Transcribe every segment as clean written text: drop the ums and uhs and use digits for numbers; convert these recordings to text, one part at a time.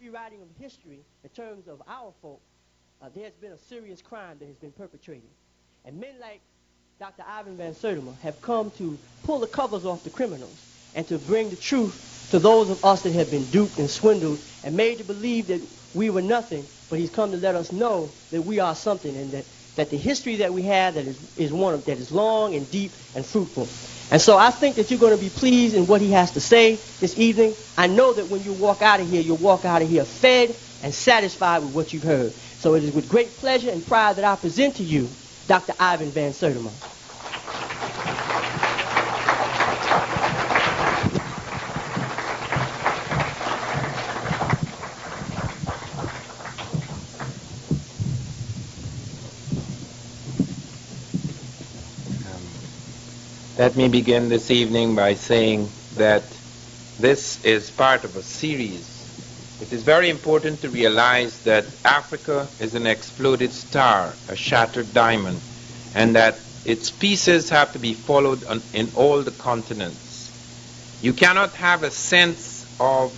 rewriting of history in terms of our folk, there has been a serious crime that has been perpetrated. And men like Dr. Ivan van Sertima have come to pull the covers off the criminals and to bring the truth to those of us that have been duped and swindled and made to believe that we were nothing, but he's come to let us know that we are something, and that the history that we have that is one that is long and deep and fruitful. And so I think that you're going to be pleased in what he has to say this evening. I know that when you walk out of here, you'll walk out of here fed and satisfied with what you've heard. So it is with great pleasure and pride that I present to you Dr. Ivan van Sertima. Let me begin this evening by saying that this is part of a series. It is very important to realize that Africa is an exploded star, a shattered diamond, and that its pieces have to be followed in all the continents. You cannot have a sense of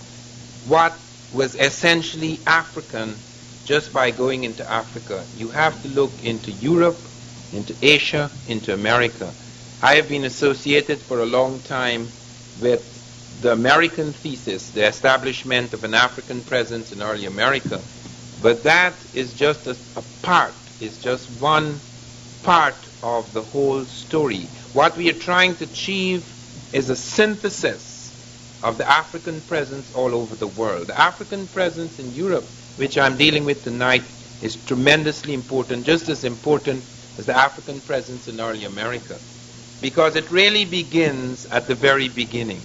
what was essentially African just by going into Africa. You have to look into Europe, into Asia, into America. I have been associated for a long time with the American thesis, the establishment of an African presence in early America. But that is just a part, is just one part of the whole story. What we are trying to achieve is a synthesis of the African presence all over the world. The African presence in Europe, which I'm dealing with tonight, is tremendously important, just as important as the African presence in early America. Because it really begins at the very beginning.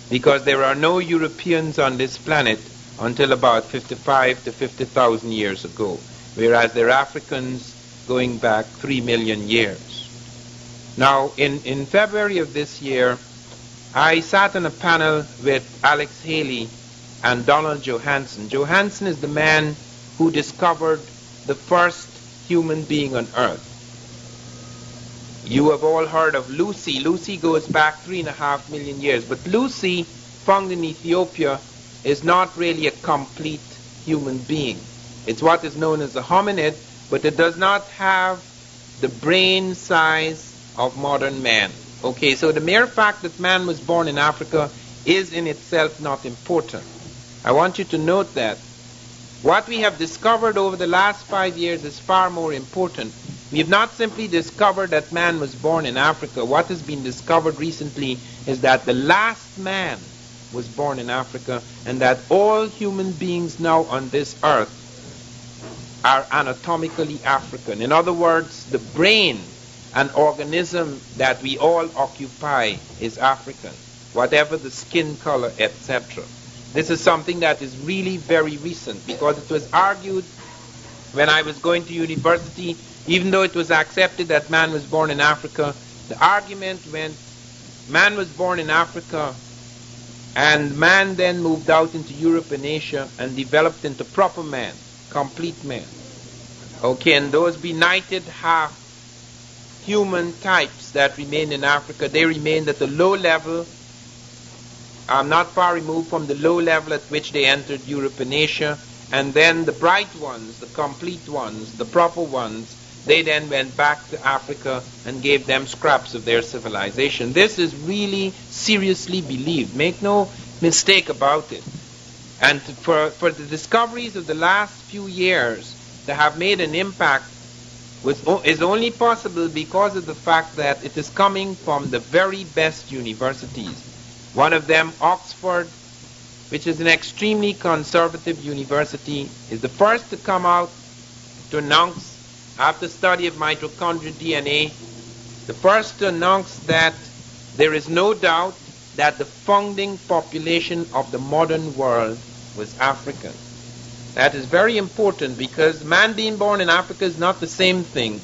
Because there are no Europeans on this planet until about 55 to 50,000 years ago, whereas there are Africans going back 3 million years. Now, in February of this year, I sat on a panel with Alex Haley and Donald Johanson. Johanson is the man who discovered the first human being on Earth. You have all heard of Lucy. Lucy goes back 3.5 million years. But Lucy, found in Ethiopia, is not really a complete human being. It's what is known as a hominid, but it does not have the brain size of modern man. Okay, so the mere fact that man was born in Africa is in itself not important. I want you to note that. What we have discovered over the last 5 years is far more important. We have not simply discovered that man was born in Africa. What has been discovered recently is that the last man was born in Africa, and that all human beings now on this earth are anatomically African. In other words, the brain and organism that we all occupy is African, whatever the skin color, etc. This is something that is really very recent, because it was argued when I was going to university. Even though it was accepted that man was born in Africa, the argument went, man was born in Africa, and man then moved out into Europe and Asia and developed into proper man, complete man. Okay, and those benighted half human types that remained in Africa, they remained at a low level, not far removed from the low level at which they entered Europe and Asia. And then the bright ones, the complete ones, the proper ones, they then went back to Africa and gave them scraps of their civilization. This is really seriously believed. Make no mistake about it. And for the discoveries of the last few years to have made an impact is only possible because of the fact that it is coming from the very best universities. One of them, Oxford, which is an extremely conservative university, is the first to come out to announce, after study of mitochondrial DNA, the first to announce that there is no doubt that the founding population of the modern world was African. That is very important, because man being born in Africa is not the same thing.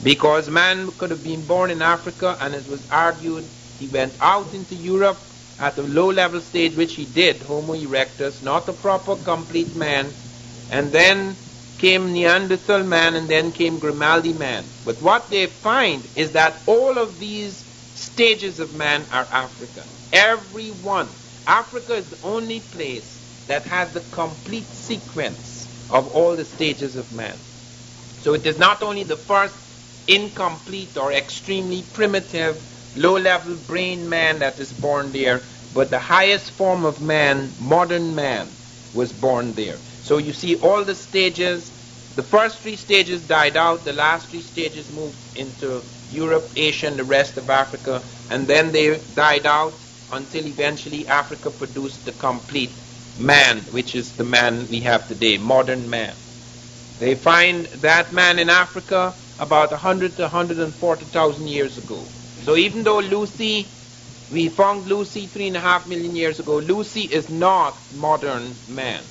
Because man could have been born in Africa, and it was argued he went out into Europe at a low-level stage, which he did, Homo erectus, not a proper, complete man, and then came Neanderthal man, and then came Grimaldi man. But what they find is that all of these stages of man are African. Every one. Africa is the only place that has the complete sequence of all the stages of man. So it is not only the first incomplete or extremely primitive, low-level brain man that is born there, but the highest form of man, modern man, was born there. So you see all the stages. The first three stages died out. The last three stages moved into Europe, Asia, and the rest of Africa. And then they died out until eventually Africa produced the complete man, which is the man we have today, modern man. They find that man in Africa about 100 to 140,000 years ago. So even though we found Lucy 3.5 million years ago, Lucy is not modern man.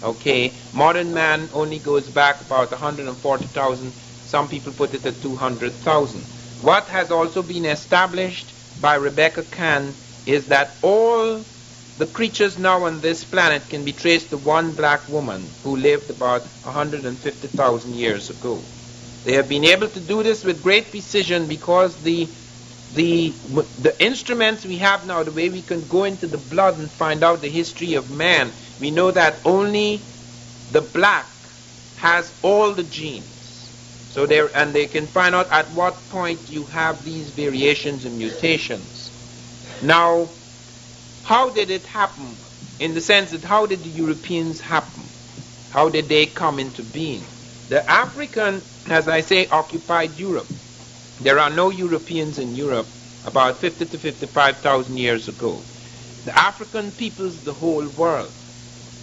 Okay, modern man only goes back about 140,000. Some people put it at 200,000. What has also been established by Rebecca Kahn is that all the creatures now on this planet can be traced to one black woman who lived about 150,000 years ago. They have been able to do this with great precision because the instruments we have now, the way we can go into the blood and find out the history of man, we know that only the black has all the genes. So they can find out at what point you have these variations and mutations. Now, how did it happen? In the sense that how did the Europeans happen? How did they come into being? The African, as I say, occupied Europe. There are no Europeans in Europe about 50 to 55,000 years ago. The African peoples the whole world.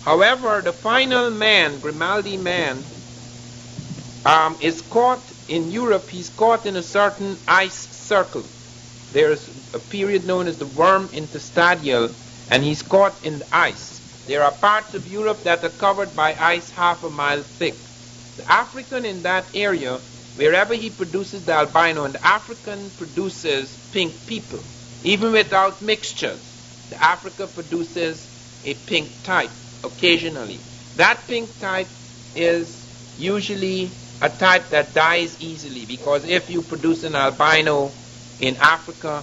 However, the final man, Grimaldi man, is caught in Europe. He's caught in a certain ice circle. There's a period known as the worm interstadial, and he's caught in the ice. There are parts of Europe that are covered by ice half a mile thick. The African in that area, wherever he produces the albino, and the African produces pink people, even without mixtures. The Africa produces a pink type occasionally. That pink type is usually a type that dies easily, because if you produce an albino in Africa,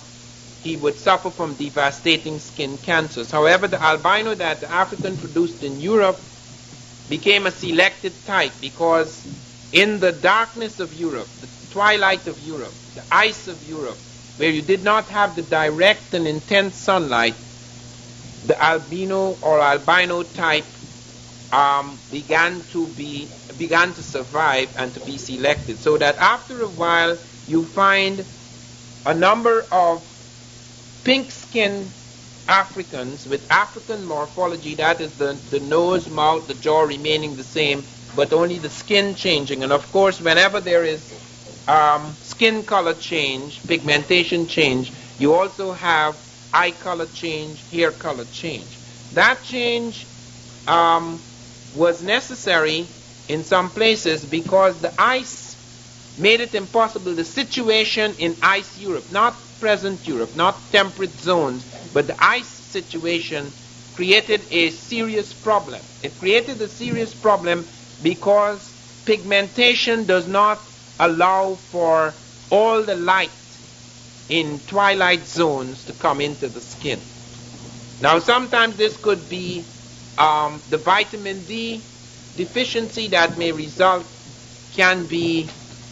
he would suffer from devastating skin cancers. However, the albino that the African produced in Europe became a selected type because in the darkness of Europe, the twilight of Europe, the ice of Europe, where you did not have the direct and intense sunlight, the albino or albino type began to survive and to be selected. So that after a while, you find a number of pink-skinned Africans with African morphology, that is the nose, mouth, the jaw remaining the same, but only the skin changing. And of course, whenever there is skin color change, pigmentation change, you also have eye color change, hair color change. That change was necessary in some places because the ice made it impossible. The situation in ice Europe, not present Europe, not temperate zones, but the ice situation created a serious problem. It created a serious problem because pigmentation does not allow for all the light in twilight zones to come into the skin. Now sometimes this could be the vitamin D deficiency that may result can be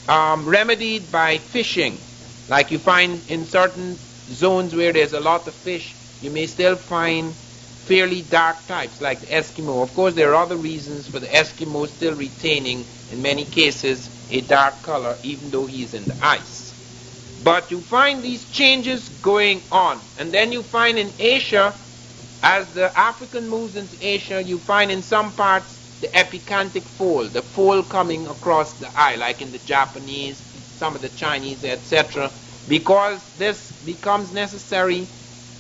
remedied by fishing. Like you find in certain zones where there's a lot of fish, you may still find fairly dark types like the Eskimo. Of course, there are other reasons for the Eskimo still retaining, in many cases, a dark color, even though he's in the ice. But you find these changes going on. And then you find in Asia, as the African moves into Asia, you find in some parts the epicantic fold, the fold coming across the eye, like in the Japanese, some of the Chinese, etc. Because this becomes necessary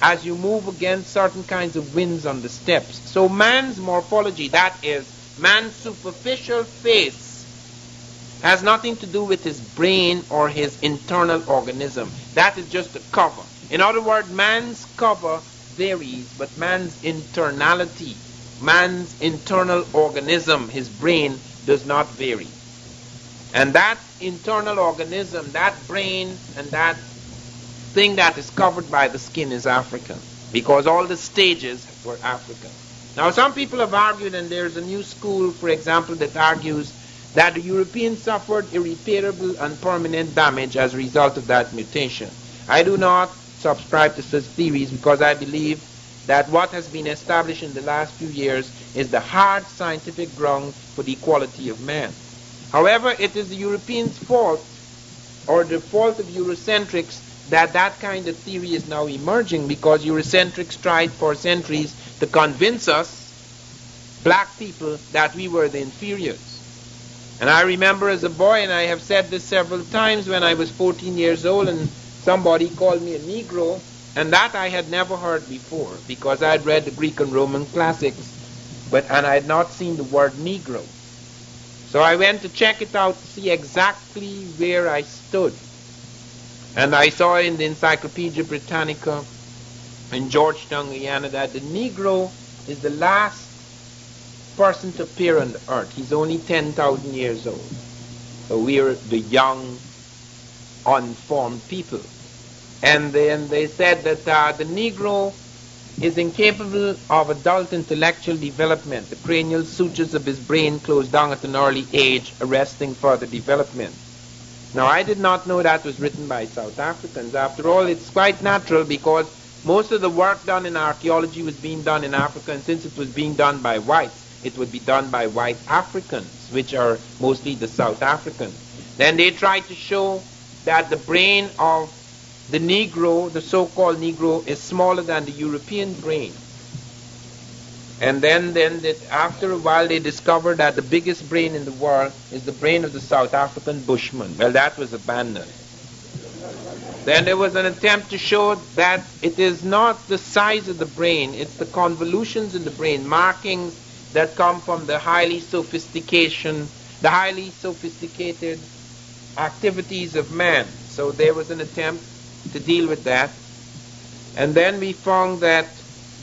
as you move against certain kinds of winds on the steppes. So man's morphology, that is, man's superficial face, has nothing to do with his brain or his internal organism. That is just a cover. In other words, man's cover varies, but man's internality, man's internal organism, his brain, does not vary. And that internal organism, that brain, and that thing that is covered by the skin is African, because all the stages were African. Now, some people have argued, and there's a new school, for example, that argues that the Europeans suffered irreparable and permanent damage as a result of that mutation. I do not subscribe to such theories because I believe that what has been established in the last few years is the hard scientific ground for the equality of man. However, it is the Europeans' fault, or the fault of Eurocentrics, that that kind of theory is now emerging, because Eurocentrics tried for centuries to convince us, black people, that we were the inferiors. And I remember as a boy, and I have said this several times, when I was 14 years old and somebody called me a Negro, and that I had never heard before, because I had read the Greek and Roman classics, and I had not seen the word Negro. So I went to check it out to see exactly where I stood. And I saw in the Encyclopedia Britannica in Georgetown, Guyana, that the Negro is the last person to appear on the earth. He's only 10,000 years old. So we are the young, unformed people. And then they said that the Negro is incapable of adult intellectual development. The cranial sutures of his brain closed down at an early age, arresting further development. Now, I did not know that was written by South Africans. After all, it's quite natural, because most of the work done in archaeology was being done in Africa, and since it was being done by whites, it would be done by white Africans, which are mostly the South Africans. Then they tried to show that the brain of the Negro, the so-called Negro, is smaller than the European brain. And then after a while they discovered that the biggest brain in the world is the brain of the South African Bushman. Well, that was abandoned. Then there was an attempt to show that it is not the size of the brain, it's the convolutions in the brain, markings that come from the highly sophisticated activities of man. So there was an attempt to deal with that. And then we found that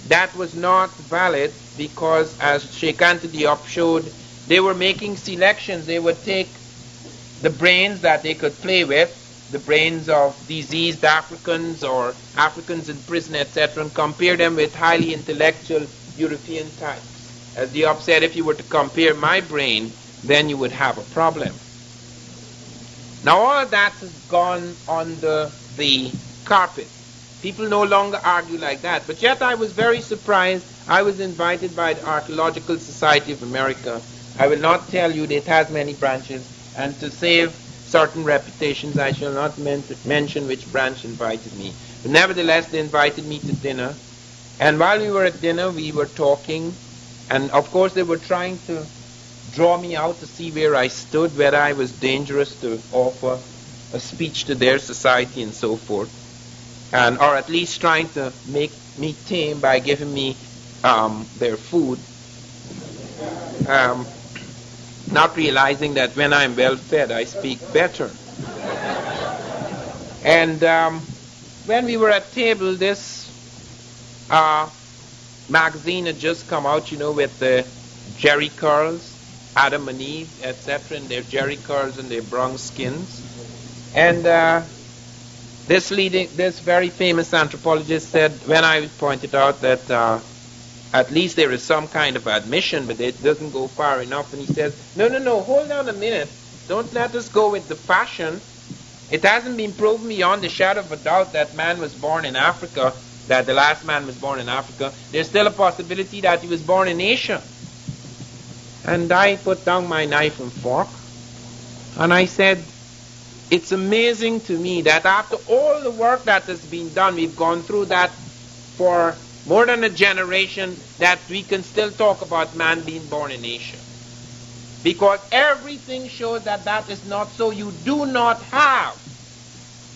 that was not valid, because, as Sheikh Anthony Diop showed, they were making selections. They would take the brains that they could play with, the brains of diseased Africans or Africans in prison, etc., and compare them with highly intellectual European types. As Diop said, if you were to compare my brain, then you would have a problem. Now all of that has gone under the carpet. People no longer argue like that. But yet I was very surprised. I was invited by the Archaeological Society of America. I will not tell you, it has many branches, and to save certain reputations, I shall not mention which branch invited me. But nevertheless, they invited me to dinner. And while we were at dinner, we were talking. And of course, they were trying to draw me out to see where I stood, whether I was dangerous to offer a speech to their society and so forth. Or at least trying to make me tame by giving me their food. Not realizing that when I'm well fed, I speak better. And when we were at table, this magazine had just come out, with the Jerry curls, Adam and Eve, etc., and their Jerry curls and their brown skins. And this very famous anthropologist said, when I pointed out that at least there is some kind of admission, but it doesn't go far enough, and he says, no, hold on a minute. Don't let us go with the fashion. It hasn't been proven beyond the shadow of a doubt that man was born in Africa, that the last man was born in Africa. There's still a possibility that he was born in Asia. And I put down my knife and fork, and I said, it's amazing to me that after all the work that has been done, we've gone through that for more than a generation, that we can still talk about man being born in Asia. Because everything shows that that is not so. You do not have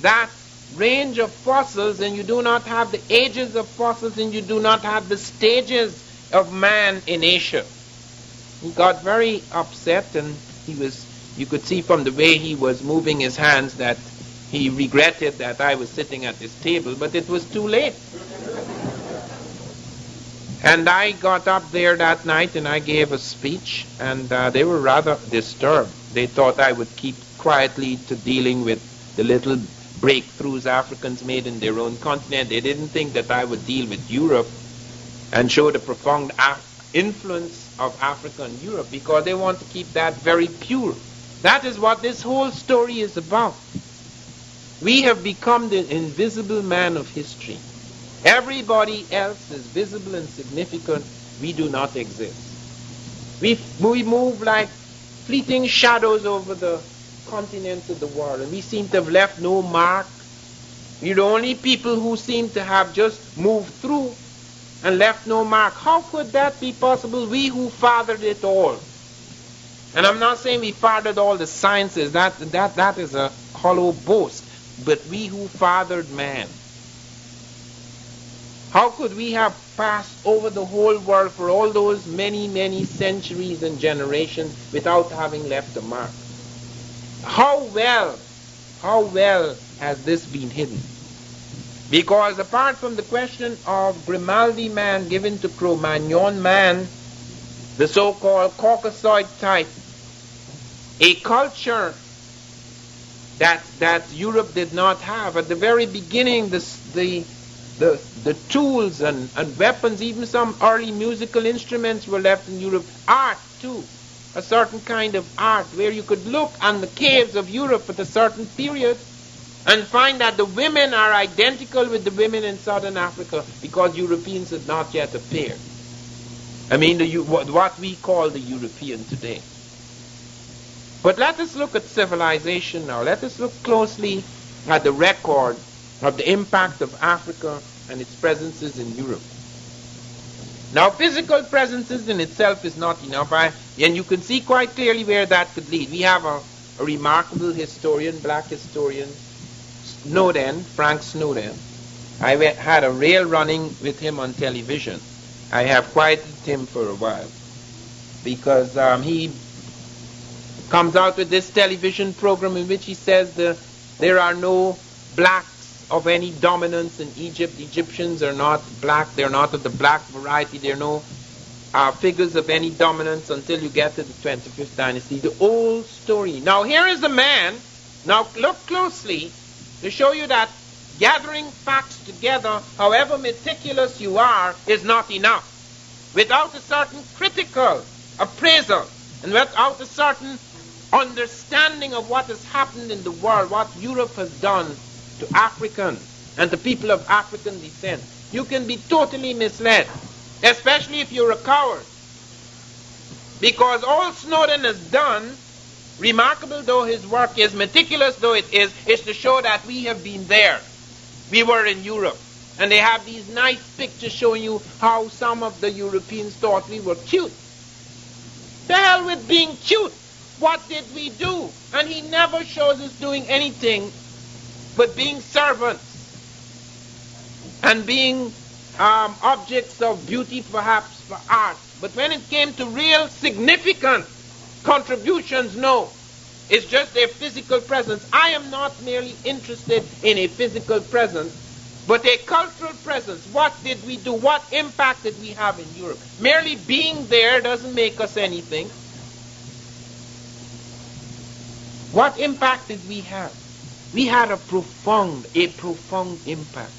that range of fossils, and you do not have the ages of fossils, and you do not have the stages of man in Asia. He got very upset, and you could see from the way he was moving his hands that he regretted that I was sitting at this table, but it was too late. And I got up there that night and I gave a speech, and they were rather disturbed. They thought I would keep quietly to dealing with the little breakthroughs Africans made in their own continent. They didn't think that I would deal with Europe and show the profound influence of Africa and Europe, because they want to keep that very pure. That is what this whole story is about. We have become the invisible man of history. Everybody else is visible and significant. We do not exist. We move like fleeting shadows over the continents of the world, and we seem to have left no mark. We're the only people who seem to have just moved through and left no mark. How could that be possible? We who fathered it all. And I'm not saying we fathered all the sciences. That is a hollow boast. But we who fathered man. How could we have passed over the whole world for all those many, many centuries and generations without having left a mark? How well has this been hidden? Because apart from the question of Grimaldi man given to Cro-Magnon man, the so-called Caucasoid type, a culture that Europe did not have. At the very beginning, the tools and weapons, even some early musical instruments were left in Europe. Art too, a certain kind of art where you could look on the caves of Europe at a certain period and find that the women are identical with the women in southern Africa, because Europeans had not yet appeared. I mean, what we call the European today. But let us look at civilization now. Let us look closely at the record of the impact of Africa and its presences in Europe. Now, physical presences in itself is not enough, and you can see quite clearly where that could lead. We have a remarkable historian, black historian, Frank Snowden. I had a real running with him on television. I have quieted him for a while, because he comes out with this television program in which he says there are no blacks of any dominance in Egypt. The Egyptians are not black. They're not of the black variety. There are no figures of any dominance until you get to the 25th dynasty. The old story. Now here is a man. Now look closely to show you that gathering facts together, however meticulous you are, is not enough. Without a certain critical appraisal and without a certain understanding of what has happened in the world, what Europe has done to Africans and to people of African descent, you can be totally misled, especially if you're a coward. Because all Snowden has done, remarkable though his work is, meticulous though it is to show that we have been there. We were in Europe. And they have these nice pictures showing you how some of the Europeans thought we were cute. The hell with being cute. What did we do? And he never shows us doing anything but being servants and being objects of beauty, perhaps, for art. But when it came to real significant contributions, no. It's just their physical presence. I am not merely interested in a physical presence, but a cultural presence. What did we do? What impact did we have in Europe? Merely being there doesn't make us anything. What impact did we have? We had a profound impact.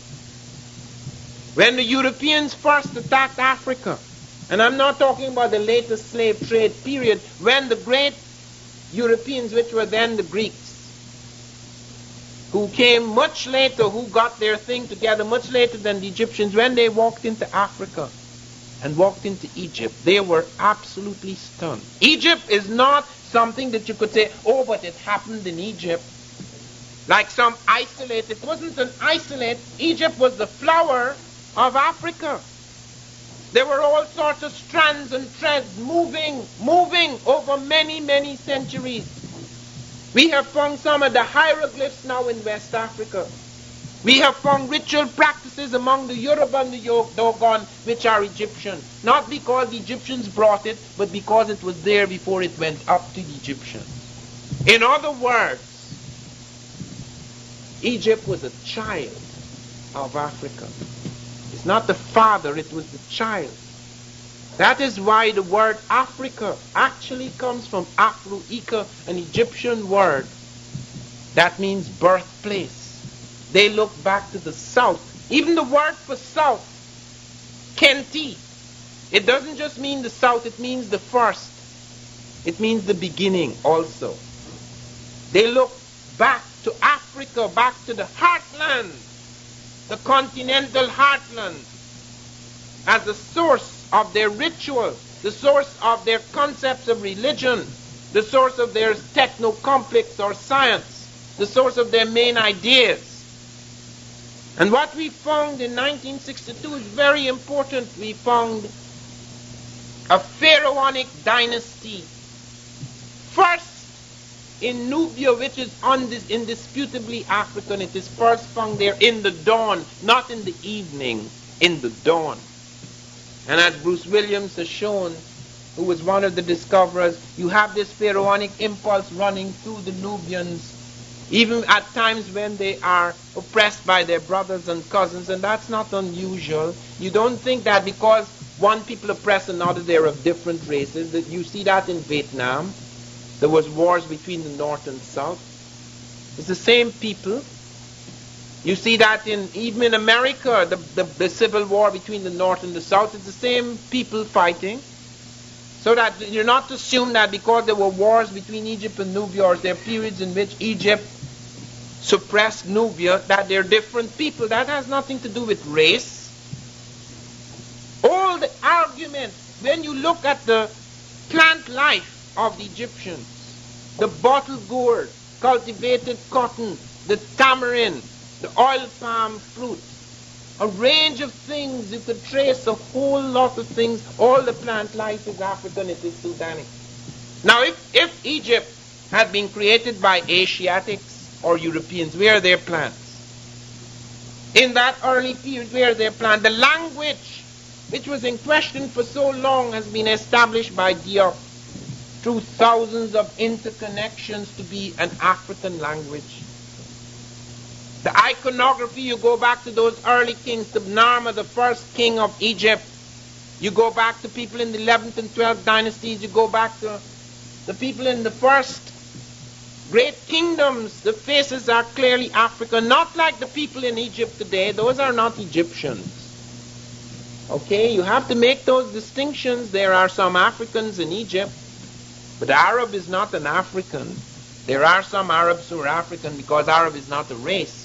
When the Europeans first attacked Africa, and I'm not talking about the latest slave trade period, when the great Europeans, which were then the Greeks, who came much later, who got their thing together much later than the Egyptians, when they walked into Africa and walked into Egypt, they were absolutely stunned. Egypt is not something that you could say, oh, but it happened in Egypt. Like some isolate. It wasn't an isolate. Egypt was the flower of Africa. There were all sorts of strands and threads moving over many, many centuries. We have found some of the hieroglyphs now in West Africa. We have found ritual practices among the Yoruba and the Dogon, which are Egyptian. Not because the Egyptians brought it, but because it was there before it went up to the Egyptians. In other words, Egypt was a child of Africa. It's not the father, it was the child. That is why the word Africa actually comes from Afro-Ika, an Egyptian word that means birthplace. They look back to the south. Even the word for south, Kenti, It doesn't just mean the south, it means the first. It means the beginning also. They look back to Africa, back to the heartland, the continental heartland, as the source of their ritual, the source of their concepts of religion, the source of their techno-complex or science, the source of their main ideas. And what we found in 1962 is very important. We found a pharaonic dynasty, first in Nubia, which is indisputably African. It is first found there in the dawn, not in the evening, in the dawn. And as Bruce Williams has shown, who was one of the discoverers, you have this pharaonic impulse running through the Nubians, even at times when they are oppressed by their brothers and cousins, and that's not unusual. You don't think that because one people oppress another, they're of different races. That you see that in Vietnam. There was wars between the North and South. It's the same people. You see that even in America, the civil war between the North and the South, it's the same people fighting. So that you're not to assume that because there were wars between Egypt and Nubia, or there are periods in which Egypt suppressed Nubia, that they're different people. That has nothing to do with race. All the arguments, when you look at the plant life of the Egyptians, the bottle gourd, cultivated cotton, the tamarind, the oil palm fruit, a range of things, you could trace a whole lot of things. All the plant life is African, it is Sudanic. Now if Egypt had been created by Asiatics or Europeans, where are their plants? In that early period, where are their plants? The language which was in question for so long has been established by Diop through thousands of interconnections to be an African language. The iconography, you go back to those early kings, to Narmer, the first king of Egypt. You go back to people in the 11th and 12th dynasties. You go back to the people in the first great kingdoms. The faces are clearly African, not like the people in Egypt today. Those are not Egyptians. Okay, you have to make those distinctions. There are some Africans in Egypt, but Arab is not an African. There are some Arabs who are African because Arab is not a race.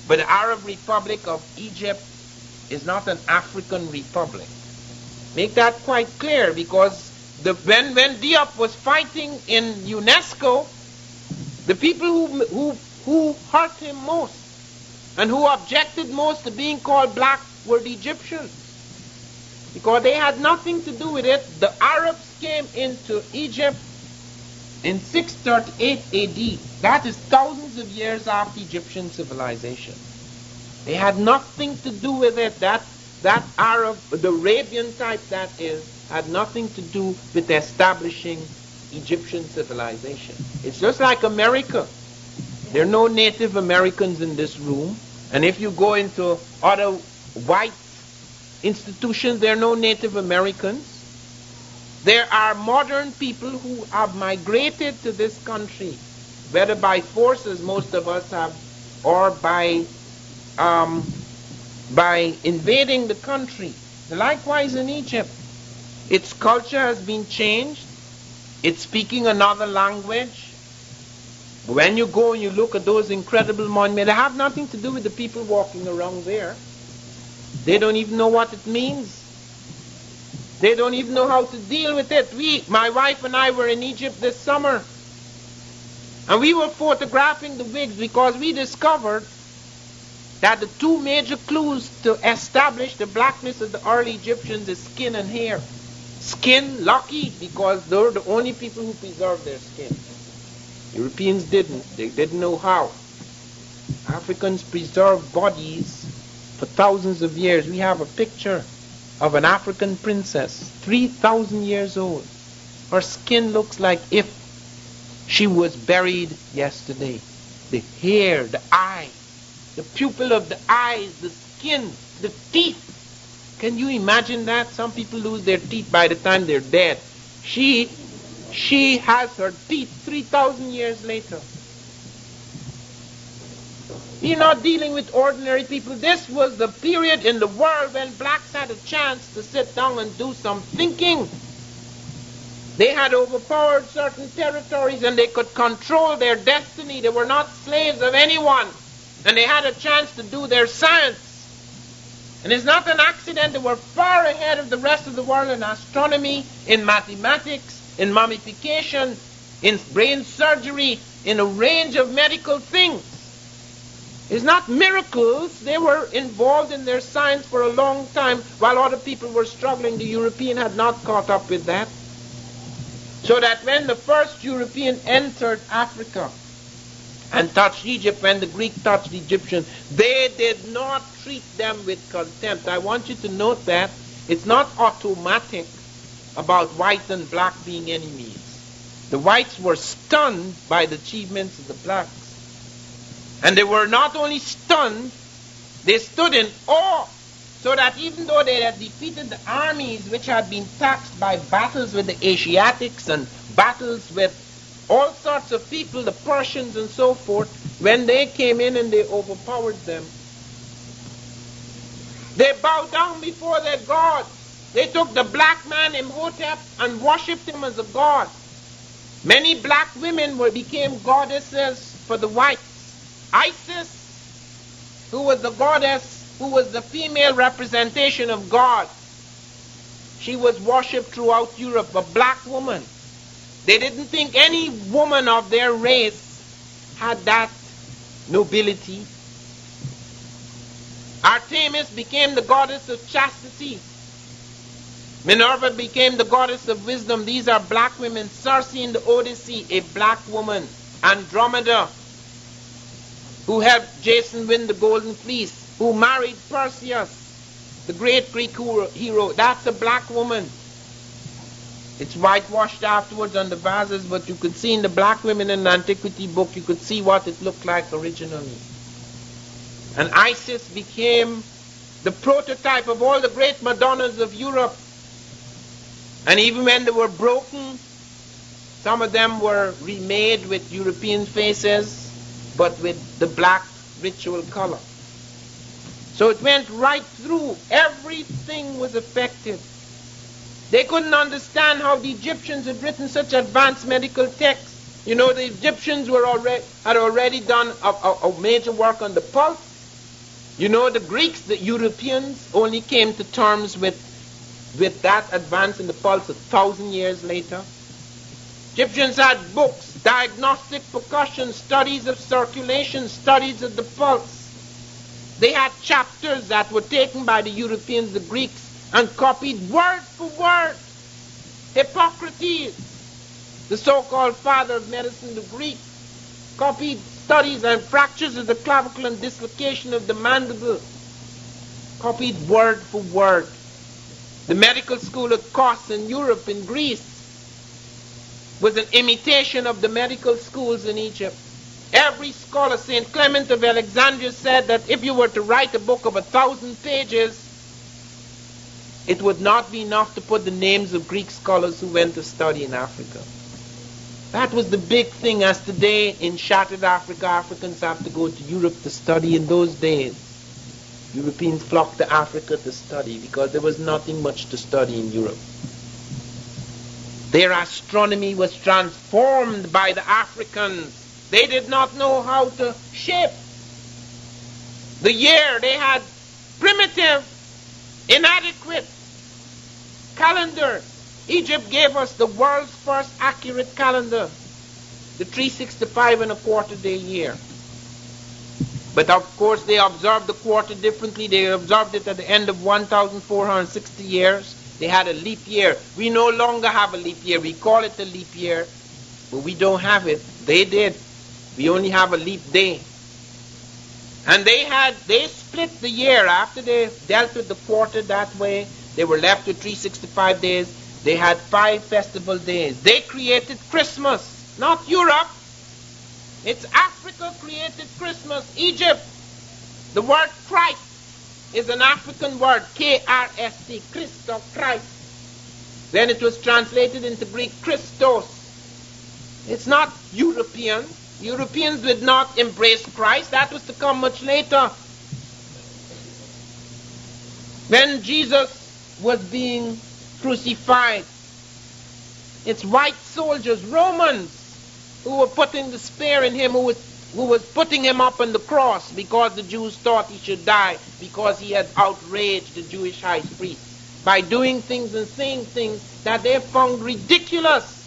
But the Arab Republic of Egypt is not an African republic. Make that quite clear, because when Diop was fighting in UNESCO, the people who hurt him most and who objected most to being called black were the Egyptians, because they had nothing to do with it. The Arabs came into Egypt in 638 AD. That is thousands of years after Egyptian civilization. They had nothing to do with it. That Arab, the Arabian type that is, had nothing to do with establishing Egyptian civilization. It's just like America. There are no Native Americans in this room. And if you go into other white institutions, there are no Native Americans. There are modern people who have migrated to this country, whether by force, as most of us have, or by invading the country. Likewise in Egypt, its culture has been changed. It's speaking another language. When you go and you look at those incredible monuments, they have nothing to do with the people walking around there. They don't even know what it means. They don't even know how to deal with it. My wife and I were in Egypt this summer, and we were photographing the wigs because we discovered that the two major clues to establish the blackness of the early Egyptians is skin and hair. Skin, lucky, because they're the only people who preserved their skin. Europeans didn't. They didn't know how. Africans preserved bodies for thousands of years. We have a picture of an African princess, 3,000 years old. Her skin looks like if she was buried yesterday. The hair, the eye, the pupil of the eyes, the skin, the teeth. Can you imagine that? Some people lose their teeth by the time they're dead. She has her teeth 3,000 years later. We're not dealing with ordinary people. This was the period in the world when blacks had a chance to sit down and do some thinking. They had overpowered certain territories and they could control their destiny. They were not slaves of anyone. And they had a chance to do their science. And it's not an accident. They were far ahead of the rest of the world in astronomy, in mathematics, in mummification, in brain surgery, in a range of medical things. It's not miracles. They were involved in their science for a long time while other people were struggling. The European had not caught up with that. So that when the first European entered Africa and touched Egypt, when the Greek touched the Egyptian, they did not treat them with contempt. I want you to note that. It's not automatic about white and black being enemies. The whites were stunned by the achievements of the blacks. And they were not only stunned, they stood in awe, so that even though they had defeated the armies which had been taxed by battles with the Asiatics and battles with all sorts of people, the Persians and so forth, when they came in and they overpowered them, they bowed down before their God. They took the black man Imhotep and worshipped him as a god. Many black women became goddesses for the whites. Isis, who was the goddess, who was the female representation of God, she was worshipped throughout Europe, a black woman. They didn't think any woman of their race had that nobility. Artemis became the goddess of chastity. Minerva became the goddess of wisdom. These are black women. Circe in the Odyssey, a black woman. Andromeda, who helped Jason win the Golden Fleece, who married Perseus, the great Greek hero. That's a black woman. It's whitewashed afterwards on the vases, but you could see in the black women in the antiquity book, you could see what it looked like originally. And Isis became the prototype of all the great Madonnas of Europe. And even when they were broken, some of them were remade with European faces, but with the black ritual color. So it went right through. Everything was affected. They couldn't understand how the Egyptians had written such advanced medical texts. You know, the Egyptians had already done a major work on the pulse. You know, the Greeks, the Europeans, only came to terms with that advance in the pulse 1,000 years later. Egyptians had books, diagnostic percussion, studies of circulation, studies of the pulse. They had chapters that were taken by the Europeans, the Greeks, and copied word for word. Hippocrates, the so-called father of medicine, the Greek, copied studies and fractures of the clavicle and dislocation of the mandible. Copied word for word. The medical school at Kos in Europe, in Greece, was an imitation of the medical schools in Egypt. Every scholar, St. Clement of Alexandria, said that if you were to write a book of 1,000 pages, it would not be enough to put the names of Greek scholars who went to study in Africa. That was the big thing, as today in shattered Africa, Africans have to go to Europe to study. In those days, Europeans flocked to Africa to study because there was nothing much to study in Europe. Their astronomy was transformed by the Africans. They did not know how to shape the year. They had primitive, inadequate calendars. Egypt gave us the world's first accurate calendar, the 365 and a quarter day year. But of course they observed the quarter differently. They observed it at the end of 1,460 years. They had a leap year. We no longer have a leap year. We call it a leap year, but we don't have it. They did. We only have a leap day. And they split the year. After they dealt with the quarter that way, they were left with 365 days. They had 5 festival days. They created Christmas, not Europe. It's Africa created Christmas. Egypt, the word Christ is an African word, K-R-S-T, Christo, Christ. Then it was translated into Greek, Christos. It's not European. Europeans did not embrace Christ. That was to come much later. When Jesus was being crucified, it's white soldiers, Romans, who were putting the spear in him, who was putting him up on the cross because the Jews thought he should die because he had outraged the Jewish high priest by doing things and saying things that they found ridiculous.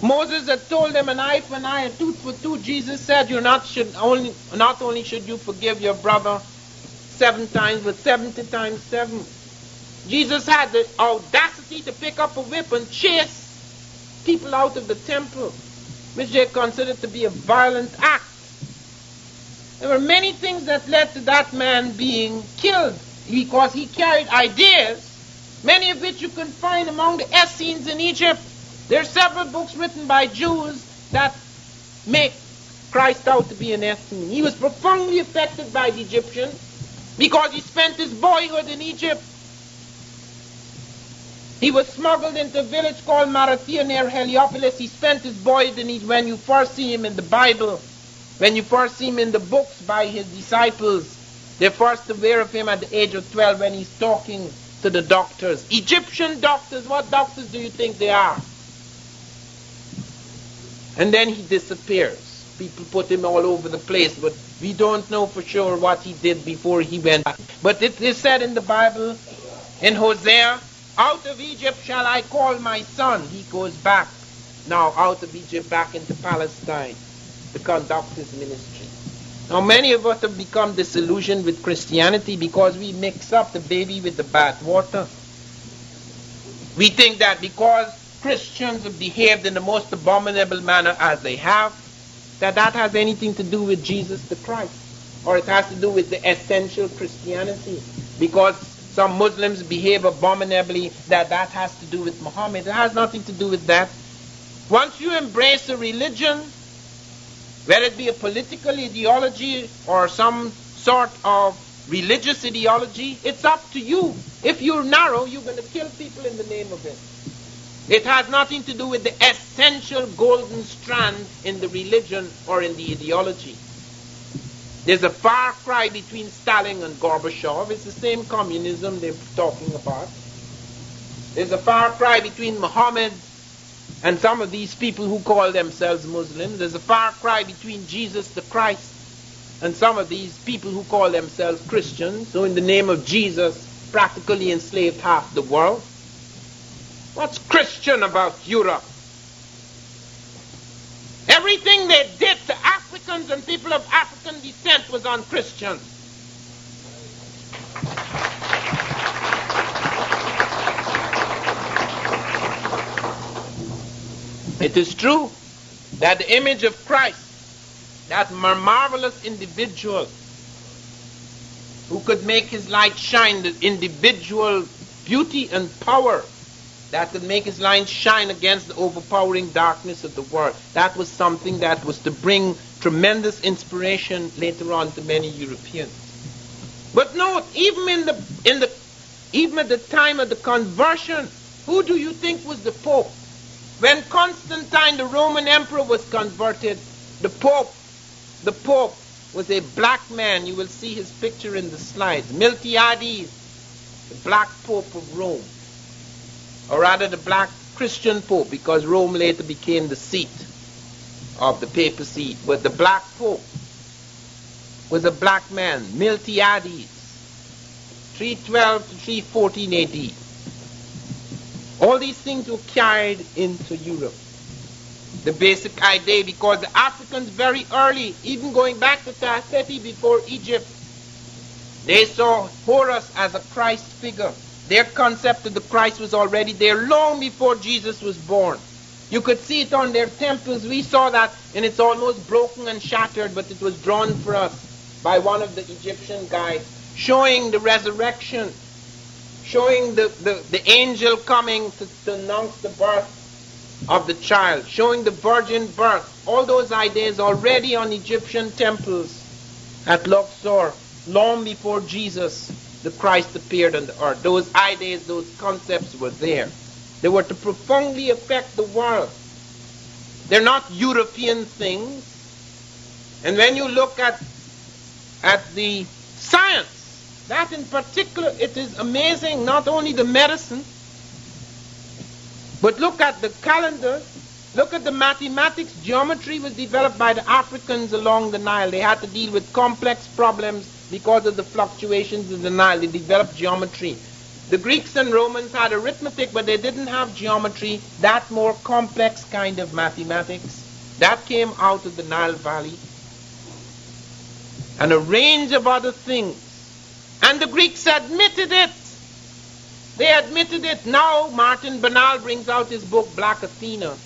Moses had told them an eye for an eye, a tooth for tooth. Jesus said, not only should you forgive your brother 7 times, but 70 times 7. Jesus had the audacity to pick up a whip and chase people out of the temple, which they considered to be a violent act. There were many things that led to that man being killed because he carried ideas, many of which you can find among the Essenes in Egypt. There are several books written by Jews that make Christ out to be an Essene. He was profoundly affected by the Egyptians because he spent his boyhood in Egypt. He was smuggled into a village called Marathea near Heliopolis. He spent his boyhood in Egypt. When you first see him in the Bible, when you first see him in the books by his disciples, they're first aware of him at the age of 12 when he's talking to the doctors. Egyptian doctors, what doctors do you think they are? And then he disappears. People put him all over the place, but we don't know for sure what he did before he went back. But it is said in the Bible, in Hosea, out of Egypt shall I call my son. He goes back now out of Egypt back into Palestine to conduct his ministry. Now many of us have become disillusioned with Christianity because we mix up the baby with the bath water. We think that because Christians have behaved in the most abominable manner as they have, that has anything to do with Jesus the Christ, or it has to do with the essential Christianity. Because some Muslims behave abominably, that has to do with Muhammad. It has nothing to do with that. Once you embrace a religion, whether it be a political ideology or some sort of religious ideology, it's up to you. If you're narrow, you're going to kill people in the name of it. It has nothing to do with the essential golden strand in the religion or in the ideology. There's a far cry between Stalin and Gorbachev. It's the same communism they're talking about. There's a far cry between Muhammad and some of these people who call themselves Muslims. There's a far cry between Jesus the Christ and some of these people who call themselves Christians, who in the name of Jesus practically enslaved half the world. What's Christian about Europe? Everything they did to Africans and people of African descent was un-Christian. It is true that the image of Christ, that marvelous individual who could make his light shine, the individual beauty and power that could make his light shine against the overpowering darkness of the world. That was something that was to bring tremendous inspiration later on to many Europeans. But note, even at the time of the conversion, who do you think was the Pope? When Constantine, the Roman emperor, was converted, the Pope was a black man. You will see his picture in the slides. Miltiades, the black Pope of Rome. Or rather the black Christian Pope, because Rome later became the seat of the papacy. But the black Pope was a black man, Miltiades, 312 to 314 AD. All these things were carried into Europe. The basic idea, because the Africans very early, even going back to Tasseti before Egypt, they saw Horus as a Christ figure. Their concept of the Christ was already there long before Jesus was born. You could see it on their temples. We saw that, and it's almost broken and shattered, but it was drawn for us by one of the Egyptian guides, showing the resurrection, showing the angel coming to announce the birth of the child, showing the virgin birth. All those ideas already on Egyptian temples at Luxor, long before Jesus the Christ appeared on the earth. Those ideas, those concepts were there. They were to profoundly affect the world. They're not European things. And when you look at the science, that in particular, it is amazing, not only the medicine, but look at the calendar, look at the mathematics. Geometry was developed by the Africans along the Nile. They had to deal with complex problems because of the fluctuations of the Nile. They developed geometry. The Greeks and Romans had arithmetic, but they didn't have geometry, that more complex kind of mathematics. That came out of the Nile Valley. And a range of other things. And the Greeks admitted it. They admitted it. Now Martin Bernal brings out his book, Black Athena.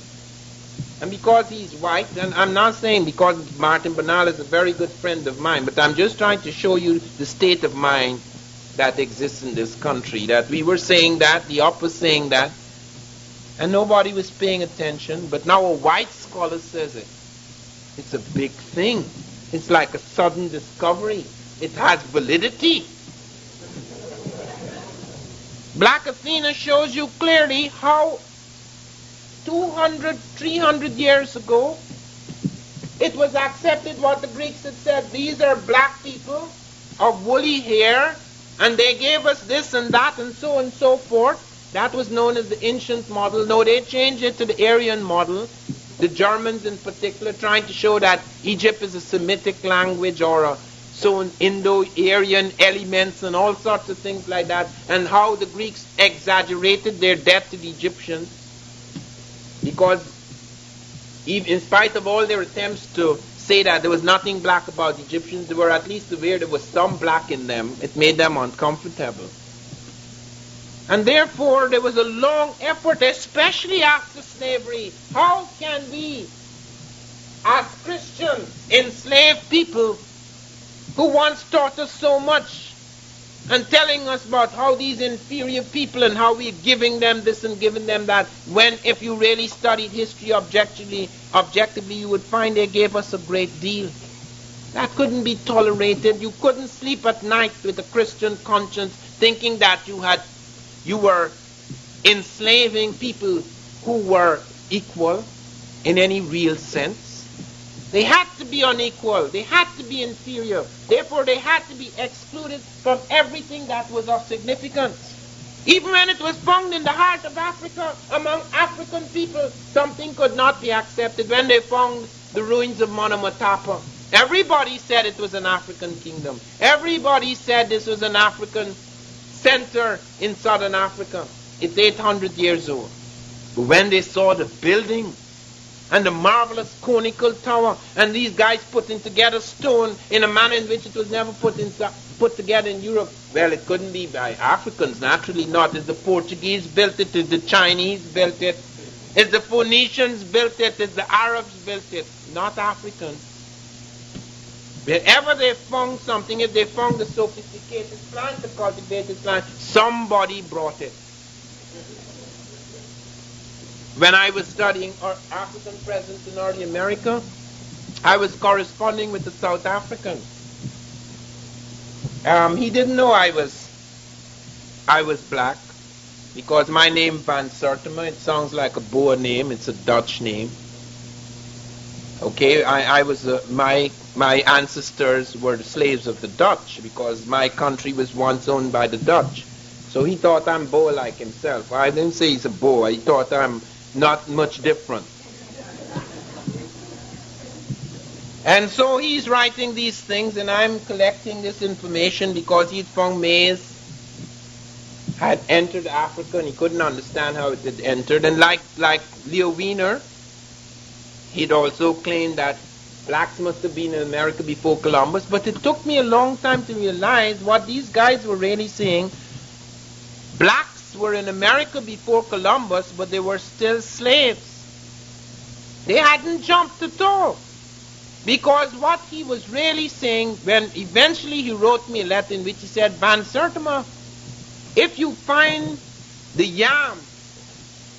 And because he's white, and I'm not saying because Martin Bernal is a very good friend of mine, but I'm just trying to show you the state of mind that exists in this country, that we were saying that, the op was saying that, and nobody was paying attention, but now a white scholar says it. It's a big thing. It's like a sudden discovery. It has validity. Black Athena shows you clearly how 200, 300 years ago, it was accepted what the Greeks had said. These are black people of woolly hair, and they gave us this and that and so forth. That was known as the ancient model. No, they changed it to the Aryan model. The Germans in particular, trying to show that Egypt is a Semitic language or so Indo-Aryan elements and all sorts of things like that, and how the Greeks exaggerated their debt to the Egyptians. Because even in spite of all their attempts to say that there was nothing black about the Egyptians, they were at least aware there was some black in them. It made them uncomfortable. And therefore there was a long effort, especially after slavery. How can we, as Christians, enslave people who once taught us so much and telling us about how these inferior people and how we're giving them this and giving them that, when if you really studied history objectively, you would find they gave us a great deal. That couldn't be tolerated. You couldn't sleep at night with a Christian conscience thinking that you were enslaving people who were equal in any real sense. They had to be unequal. They had to be inferior. Therefore, they had to be excluded from everything that was of significance. Even when it was found in the heart of Africa, among African people, something could not be accepted. When they found the ruins of Monomotapa, everybody said it was an African kingdom. Everybody said this was an African center in southern Africa. It's 800 years old. But when they saw the building and the marvelous conical tower, and these guys putting together stone in a manner in which it was never put together in Europe, well, it couldn't be by Africans, naturally not. It's the Portuguese built it, it's the Chinese built it, it's the Phoenicians built it, it's the Arabs built it, not Africans. Wherever they found something, if they found the sophisticated plant, the cultivated plant, somebody brought it. When I was studying African presence in early America, I was corresponding with the South African. He didn't know I was black, because my name Van Sertima, it sounds like a Boer name, it's a Dutch name. Okay, my ancestors were the slaves of the Dutch, because my country was once owned by the Dutch. So he thought I'm Boer like himself. I didn't say he's a Boer, he thought I'm not much different. And so he's writing these things, and I'm collecting this information because he'd found maize had entered Africa, and he couldn't understand how it had entered. And like Leo Wiener, he'd also claimed that blacks must have been in America before Columbus. But it took me a long time to realize what these guys were really saying. Blacks were in America before Columbus, but they were still slaves. They hadn't jumped at all. Because what he was really saying, when eventually he wrote me a letter in which he said, Van Sertima, if you find the yam,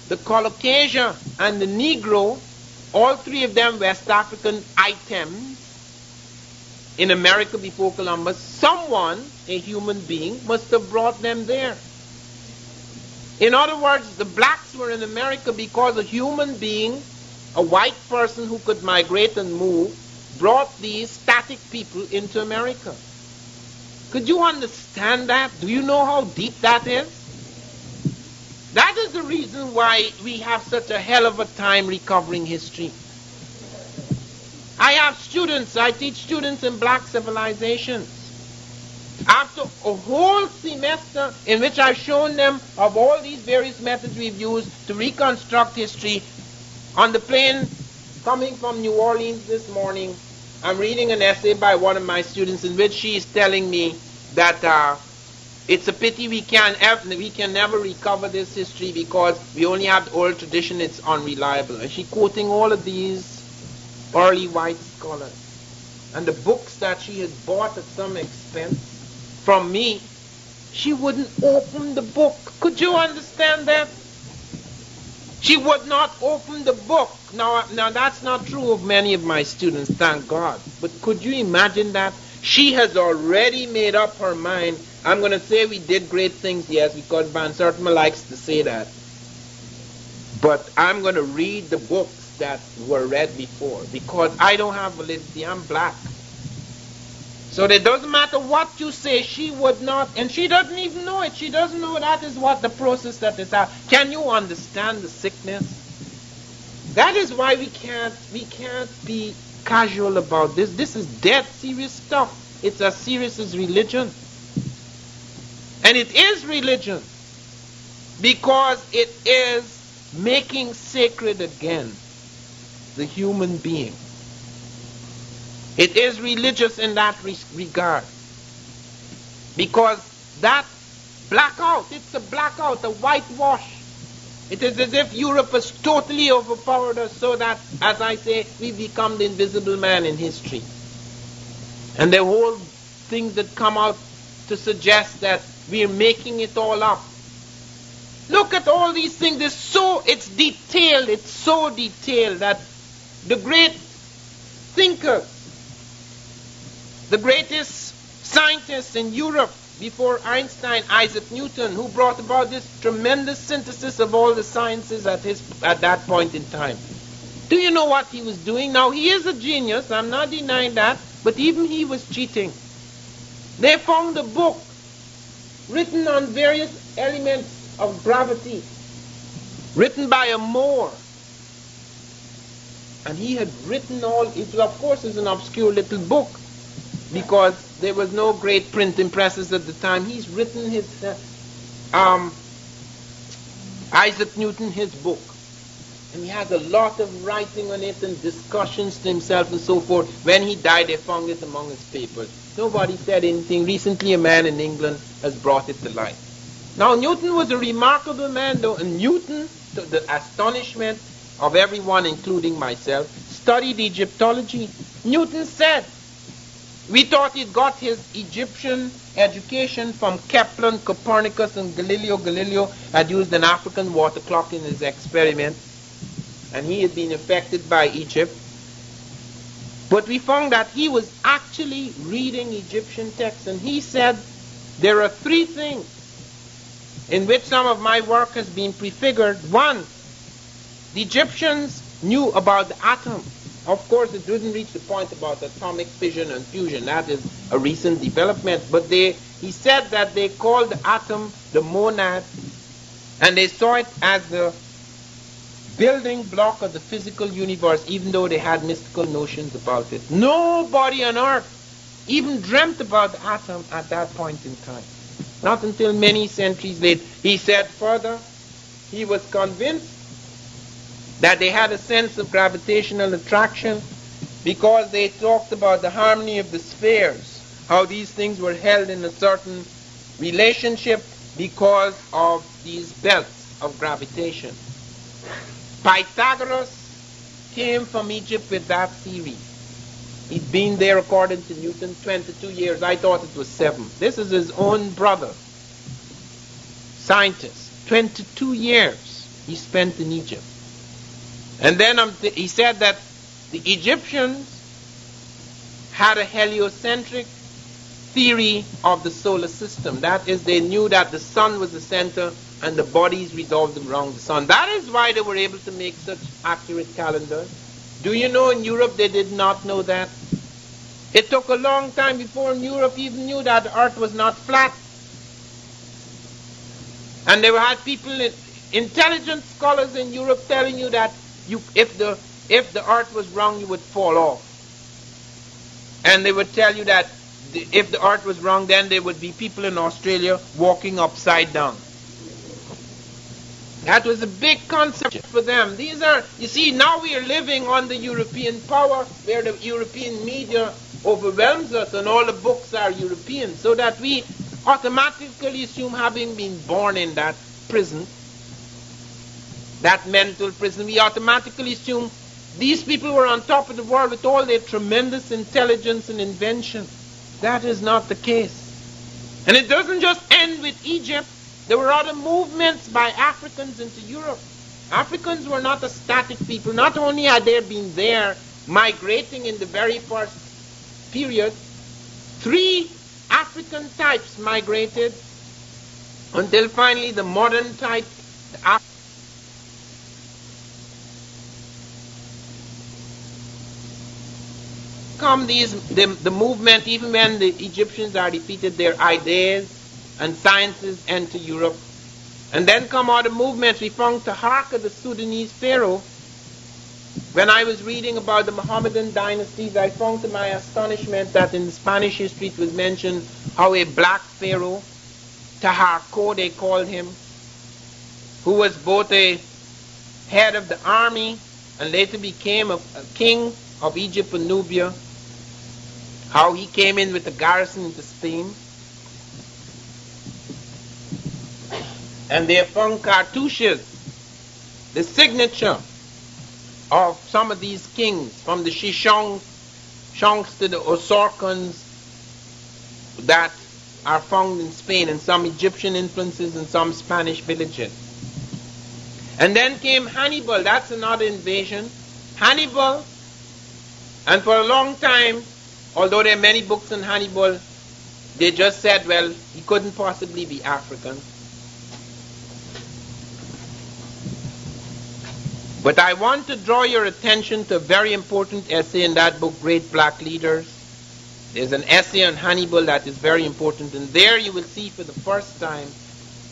the colocasia, and the Negro, all three of them West African items, in America before Columbus, someone, a human being, must have brought them there. In other words, the blacks were in America because a human being a white person who could migrate and move, brought these static people into America. Could you understand that? Do you know how deep that is? That is the reason why we have such a hell of a time recovering history. I have students, I teach students in black civilizations. After a whole semester in which I've shown them of all these various methods we've used to reconstruct history, on the plane coming from New Orleans this morning, I'm reading an essay by one of my students in which she is telling me that it's a pity we can never recover this history because we only have the oral tradition, it's unreliable. And she's quoting all of these early white scholars. And the books that she had bought at some expense from me, she wouldn't open the book. Could you understand that? She would not open the book. Now that's not true of many of my students, thank God. But could you imagine that? She has already made up her mind. I'm going to say we did great things, yes, because Van Sertima likes to say that. But I'm going to read the books that were read before because I don't have validity. I'm black. So it doesn't matter what you say, she would not, and she doesn't even know it. She doesn't know that is what the process that is happening. Can you understand the sickness? That is why we can't be casual about this. This is dead serious stuff. It's as serious as religion. And it is religion because it is making sacred again the human being. It is religious in that regard. Because that blackout, it's a blackout, a whitewash. It is as if Europe has totally overpowered us so that, as I say, we become the invisible man in history. And the whole things that come out to suggest that we are making it all up. Look at all these things. It's detailed. It's so detailed that the great thinkers, the greatest scientists in Europe before Einstein, Isaac Newton, who brought about this tremendous synthesis of all the sciences at that point in time. Do you know what he was doing? Now, he is a genius. I'm not denying that. But even he was cheating. They found a book written on various elements of gravity, written by a Moor. And he had written of course, it's an obscure little book, because there was no great printing presses at the time. He's written his, Isaac Newton, his book. And he has a lot of writing on it and discussions to himself and so forth. When he died, they found it among his papers. Nobody said anything. Recently, a man in England has brought it to light. Now, Newton was a remarkable man, though, and Newton, to the astonishment of everyone, including myself, studied Egyptology. Newton said, we thought he got his Egyptian education from Kepler, Copernicus, and Galileo. Galileo had used an African water clock in his experiment, and he had been affected by Egypt. But we found that he was actually reading Egyptian texts, and he said there are three things in which some of my work has been prefigured. One, the Egyptians knew about the atom. Of course, it didn't reach the point about atomic fission and fusion. That is a recent development. But he said that they called the atom the monad, and they saw it as the building block of the physical universe, even though they had mystical notions about it. Nobody on earth even dreamt about the atom at that point in time. Not until many centuries later. He said further, he was convinced that they had a sense of gravitational attraction because they talked about the harmony of the spheres, how these things were held in a certain relationship because of these belts of gravitation. Pythagoras came from Egypt with that theory. He'd been there, according to Newton, 22 years. I thought it was 7. This is his own brother, scientist. 22 years he spent in Egypt. And then he said that the Egyptians had a heliocentric theory of the solar system. That is, they knew that the sun was the center and the bodies revolved around the sun. That is why they were able to make such accurate calendars. Do you know in Europe they did not know that? It took a long time before Europe even knew that the earth was not flat. And they had people, intelligent scholars in Europe telling you that if the earth was wrong, you would fall off. And they would tell you that if the earth was wrong, then there would be people in Australia walking upside down. That was a big concept for them. These are, you see, now we are living on the European power, where the European media overwhelms us and all the books are European, so that we automatically assume, having been born in that prison, that mental prison, we automatically assume these people were on top of the world with all their tremendous intelligence and invention. That is not the case. And it doesn't just end with Egypt. There were other movements by Africans into Europe. Africans were not a static people. Not only had they been there migrating in the very first period, 3 African types migrated until finally the modern type, the movement, even when the Egyptians are defeated, their ideas and sciences enter Europe. And then come other movements. We found Taharqa, the Sudanese pharaoh. When I was reading about the Mohammedan dynasties, I found to my astonishment that in the Spanish history it was mentioned how a black pharaoh, Taharqa they called him, who was both a head of the army and later became a king of Egypt and Nubia, how he came in with a garrison into Spain. And they found cartouches, the signature of some of these kings, from the Shishongs to the Osorkans, that are found in Spain, and some Egyptian influences in some Spanish villages. And then came Hannibal. That's another invasion. Hannibal, and for a long time, although there are many books on Hannibal, they just said, well, he couldn't possibly be African. But I want to draw your attention to a very important essay in that book, Great Black Leaders. There's an essay on Hannibal that is very important, and there you will see for the first time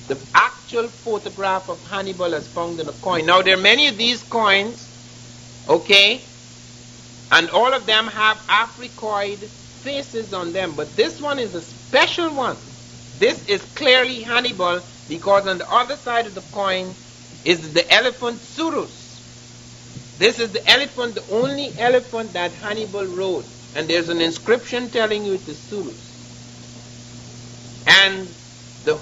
the actual photograph of Hannibal as found in a coin. Now, there are many of these coins, okay, and all of them have Africoid faces on them, but this one is a special one. This is clearly Hannibal, because on the other side of the coin is the elephant Surus. This is the elephant, the only elephant that Hannibal rode. And there's an inscription telling you it is Surus. And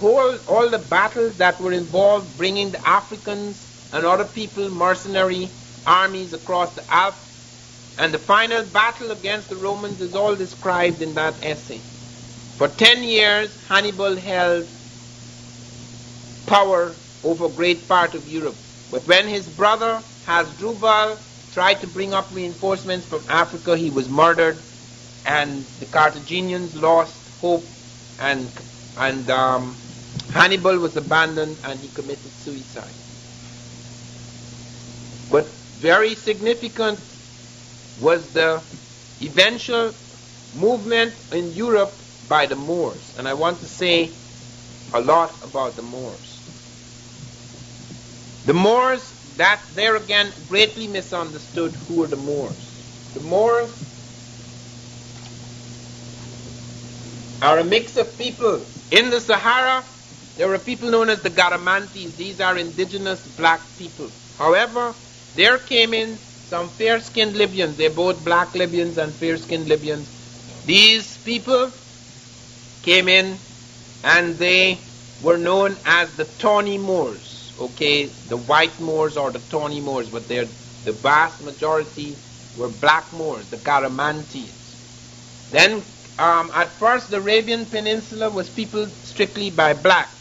all the battles that were involved, bringing the Africans and other people, mercenary armies across the Alps, and the final battle against the Romans is all described in that essay. For 10 years, Hannibal held power over a great part of Europe. But when his brother Hasdrubal tried to bring up reinforcements from Africa, he was murdered, and the Carthaginians lost hope, and Hannibal was abandoned and he committed suicide. But very significant was the eventual movement in Europe by the Moors, and I want to say a lot about the Moors. The Moors, that there again greatly misunderstood. Who are the Moors? The Moors are a mix of people. In the Sahara, there were people known as the Garamantes. These are indigenous black people. However, there came in some fair-skinned Libyans. They're both black Libyans and fair-skinned Libyans. These people came in and they were known as the Tawny Moors. Okay, the white Moors or the tawny Moors, but the vast majority were black Moors, the Garamantes. Then, at first, the Arabian Peninsula was peopled strictly by blacks.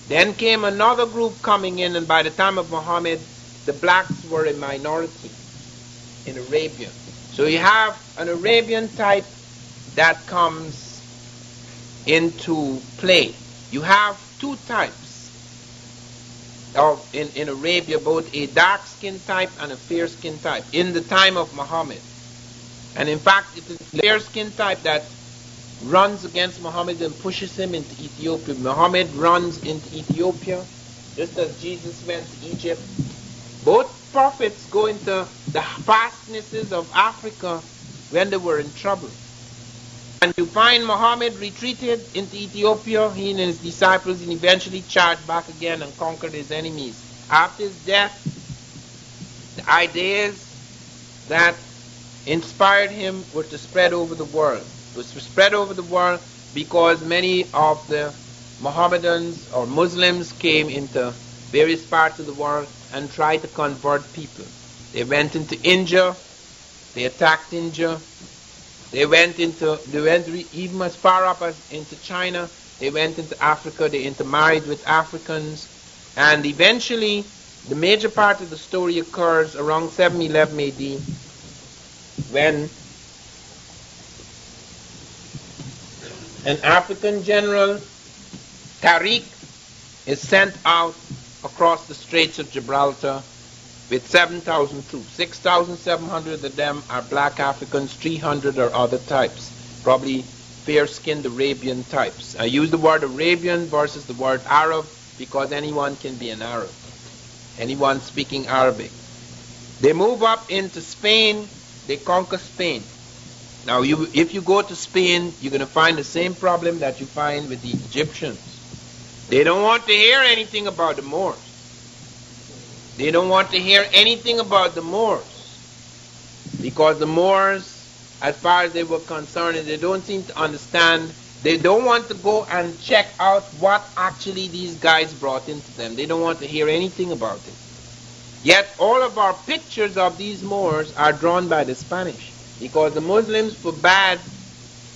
Then came another group coming in, and by the time of Muhammad, the blacks were a minority in Arabia. So you have an Arabian type that comes into play. You have 2 types. in Arabia, both a dark skin type and a fair skin type in the time of Muhammad. And in fact, it is the fair skin type that runs against Muhammad and pushes him into Ethiopia. Muhammad runs into Ethiopia, just as Jesus went to Egypt. Both prophets go into the fastnesses of Africa when they were in trouble. And you find Muhammad retreated into Ethiopia, he and his disciples, and eventually charged back again and conquered his enemies. After his death, the ideas that inspired him were to spread over the world. It was to spread over the world because many of the Mohammedans or Muslims came into various parts of the world and tried to convert people. They went into India, they attacked India, they went even as far up as into China, they went into Africa, they intermarried with Africans, and eventually the major part of the story occurs around 711 AD when an African general, Tariq, is sent out across the Straits of Gibraltar with 7,000 troops. 6,700 of them are black Africans, 300 are other types, probably fair-skinned Arabian types. I use the word Arabian versus the word Arab because anyone can be an Arab, anyone speaking Arabic. They move up into Spain, they conquer Spain. Now, if you go to Spain, you're going to find the same problem that you find with the Egyptians. They don't want to hear anything about the Moors. They don't want to hear anything about the Moors. Because the Moors, as far as they were concerned, they don't seem to understand. They don't want to go and check out what actually these guys brought into them. They don't want to hear anything about it. Yet all of our pictures of these Moors are drawn by the Spanish. Because the Muslims forbade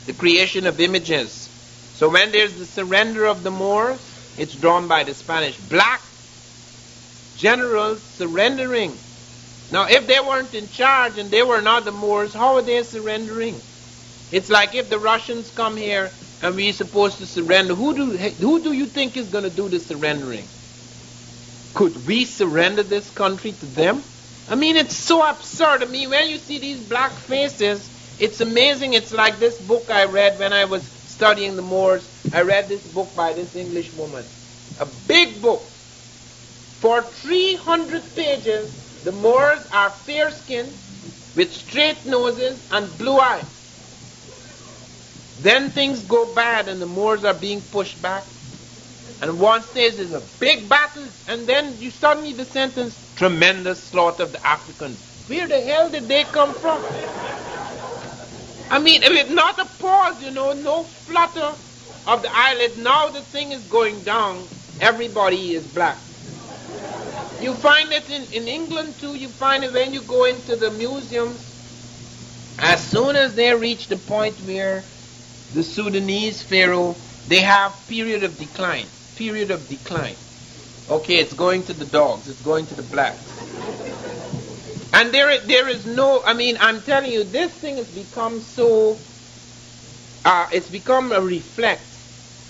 the creation of images. So when there's the surrender of the Moors, it's drawn by the Spanish. Black generals surrendering. Now, if they weren't in charge and they were not the Moors, how are they surrendering? It's like if the Russians come here and we're supposed to surrender. Who do you think is going to do the surrendering? Could we surrender this country to them? I mean, it's so absurd. I mean, when you see these black faces, it's amazing. It's like this book I read when I was studying the Moors. I read this book by this English woman. A big book. For 300 pages, the Moors are fair-skinned with straight noses and blue eyes. Then things go bad and the Moors are being pushed back. And one stage there's a big battle, and then you suddenly the sentence, tremendous slaughter of the Africans. Where the hell did they come from? I mean, with not a pause, no flutter of the eyelid. Now the thing is going down. Everybody is black. You find it in England too. You find it when you go into the museums. As soon as they reach the point where the Sudanese pharaoh, they have period of decline. Period of decline. Okay, it's going to the dogs. It's going to the blacks. And there is no, I mean, I'm telling you, this thing has become so, it's become a reflex.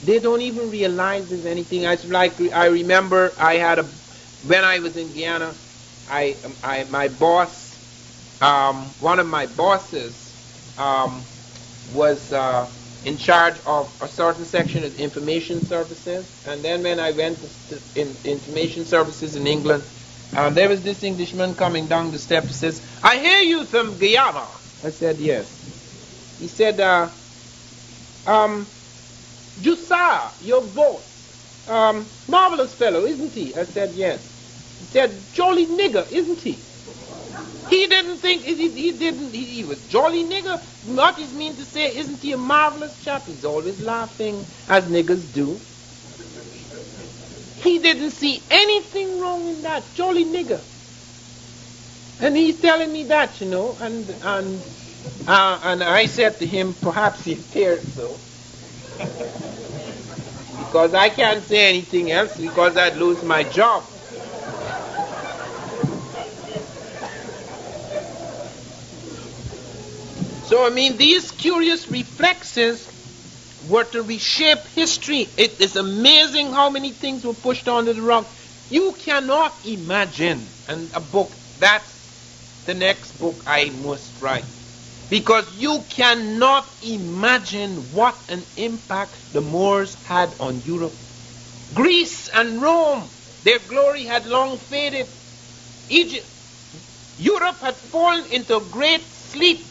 They don't even realize there's anything. I remember when I was in Guyana, my boss, one of my bosses was in charge of a certain section of information services. And then when I went to information services in England, there was this Englishman coming down the steps. He says, "I hear you from Guyana." I said, "Yes." He said, "Jusa, your boss, marvelous fellow, isn't he?" I said, "Yes." He said, "Jolly nigger, isn't he?" He didn't think, he was jolly nigger. What is mean to say, isn't he a marvelous chap? He's always laughing, as niggers do. He didn't see anything wrong in that, jolly nigger. And he's telling me that, and I said to him, perhaps he feared so. Because I can't say anything else, because I'd lose my job. So, I mean, these curious reflexes were to reshape history. It is amazing how many things were pushed under the rug. You cannot imagine, and a book, that's the next book I must write. Because you cannot imagine what an impact the Moors had on Europe. Greece and Rome, their glory had long faded. Europe had fallen into great sleep.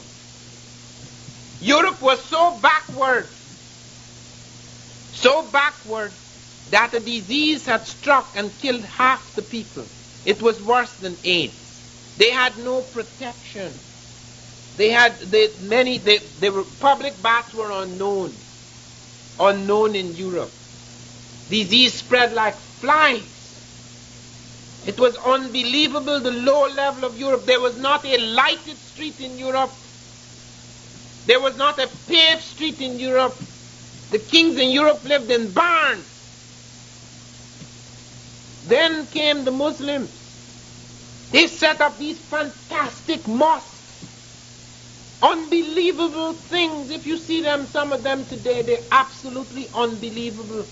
Europe was so backward that a disease had struck and killed half the people. It was worse than AIDS. They had no protection. Public baths were unknown in Europe. Disease spread like flies. It was unbelievable, the low level of Europe. There was not a lighted street in Europe. There was not a paved street in Europe. The kings in Europe lived in barns. Then came the Muslims. They set up these fantastic mosques. Unbelievable things. If you see them, some of them today, they're absolutely unbelievable.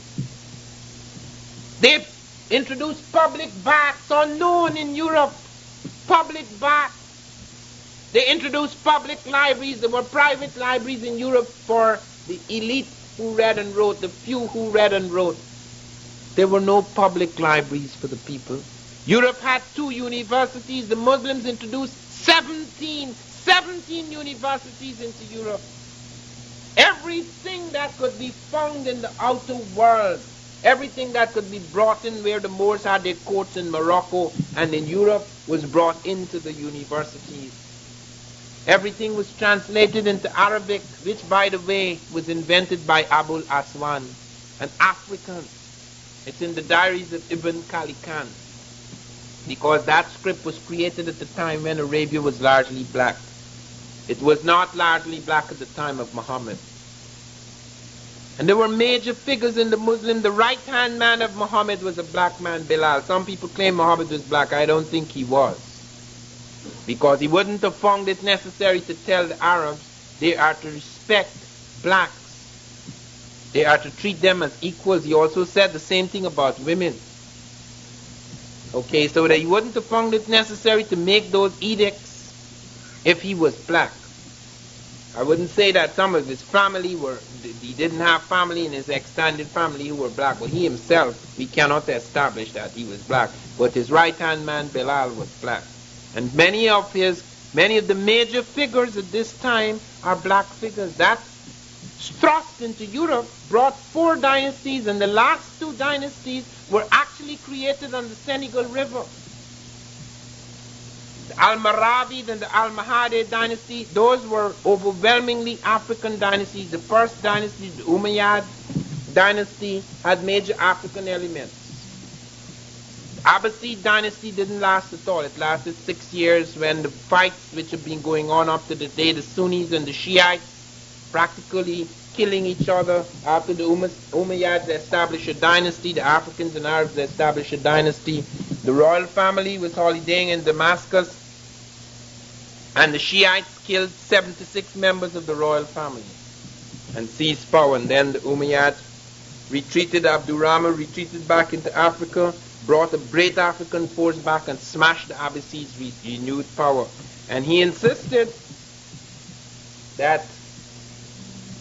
They introduced public baths, unknown in Europe. Public baths. They introduced public libraries. There were private libraries in Europe for the elite who read and wrote, the few who read and wrote. There were no public libraries for the people. Europe had 2 universities. The Muslims introduced 17 universities into Europe. Everything that could be found in the outer world, everything that could be brought in where the Moors had their courts in Morocco and in Europe was brought into the universities. Everything was translated into Arabic, which, by the way, was invented by Abul Aswan, an African. It's in the diaries of Ibn Khalikan, because that script was created at the time when Arabia was largely black. It was not largely black at the time of Muhammad. And there were major figures in the Muslim. The right-hand man of Muhammad was a black man, Bilal. Some people claim Muhammad was black. I don't think he was, because he wouldn't have found it necessary to tell the Arabs they are to respect blacks. They are to treat them as equals. He also said the same thing about women. Okay, so that he wouldn't have found it necessary to make those edicts if he was black. I wouldn't say that some of his family he didn't have family in his extended family who were black, but he himself, we cannot establish that he was black. But his right-hand man, Bilal, was black. And many of the major figures at this time are black figures. That thrust into Europe brought 4 dynasties, and the last 2 dynasties were actually created on the Senegal River. The Almoravid and the Almohade dynasty, those were overwhelmingly African dynasties. The first dynasty, the Umayyad dynasty, had major African elements. The Abbasid dynasty didn't last at all. It lasted 6 years, when the fights which have been going on up to the day, the Sunnis and the Shiites practically killing each other. After the Umayyads established a dynasty, the Africans and Arabs established a dynasty. The royal family was holidaying in Damascus, and the Shiites killed 76 members of the royal family and seized power. And then the Umayyads retreated. Abdurrahman retreated back into Africa, brought a great African force back and smashed the Abbasids' renewed power. And he insisted that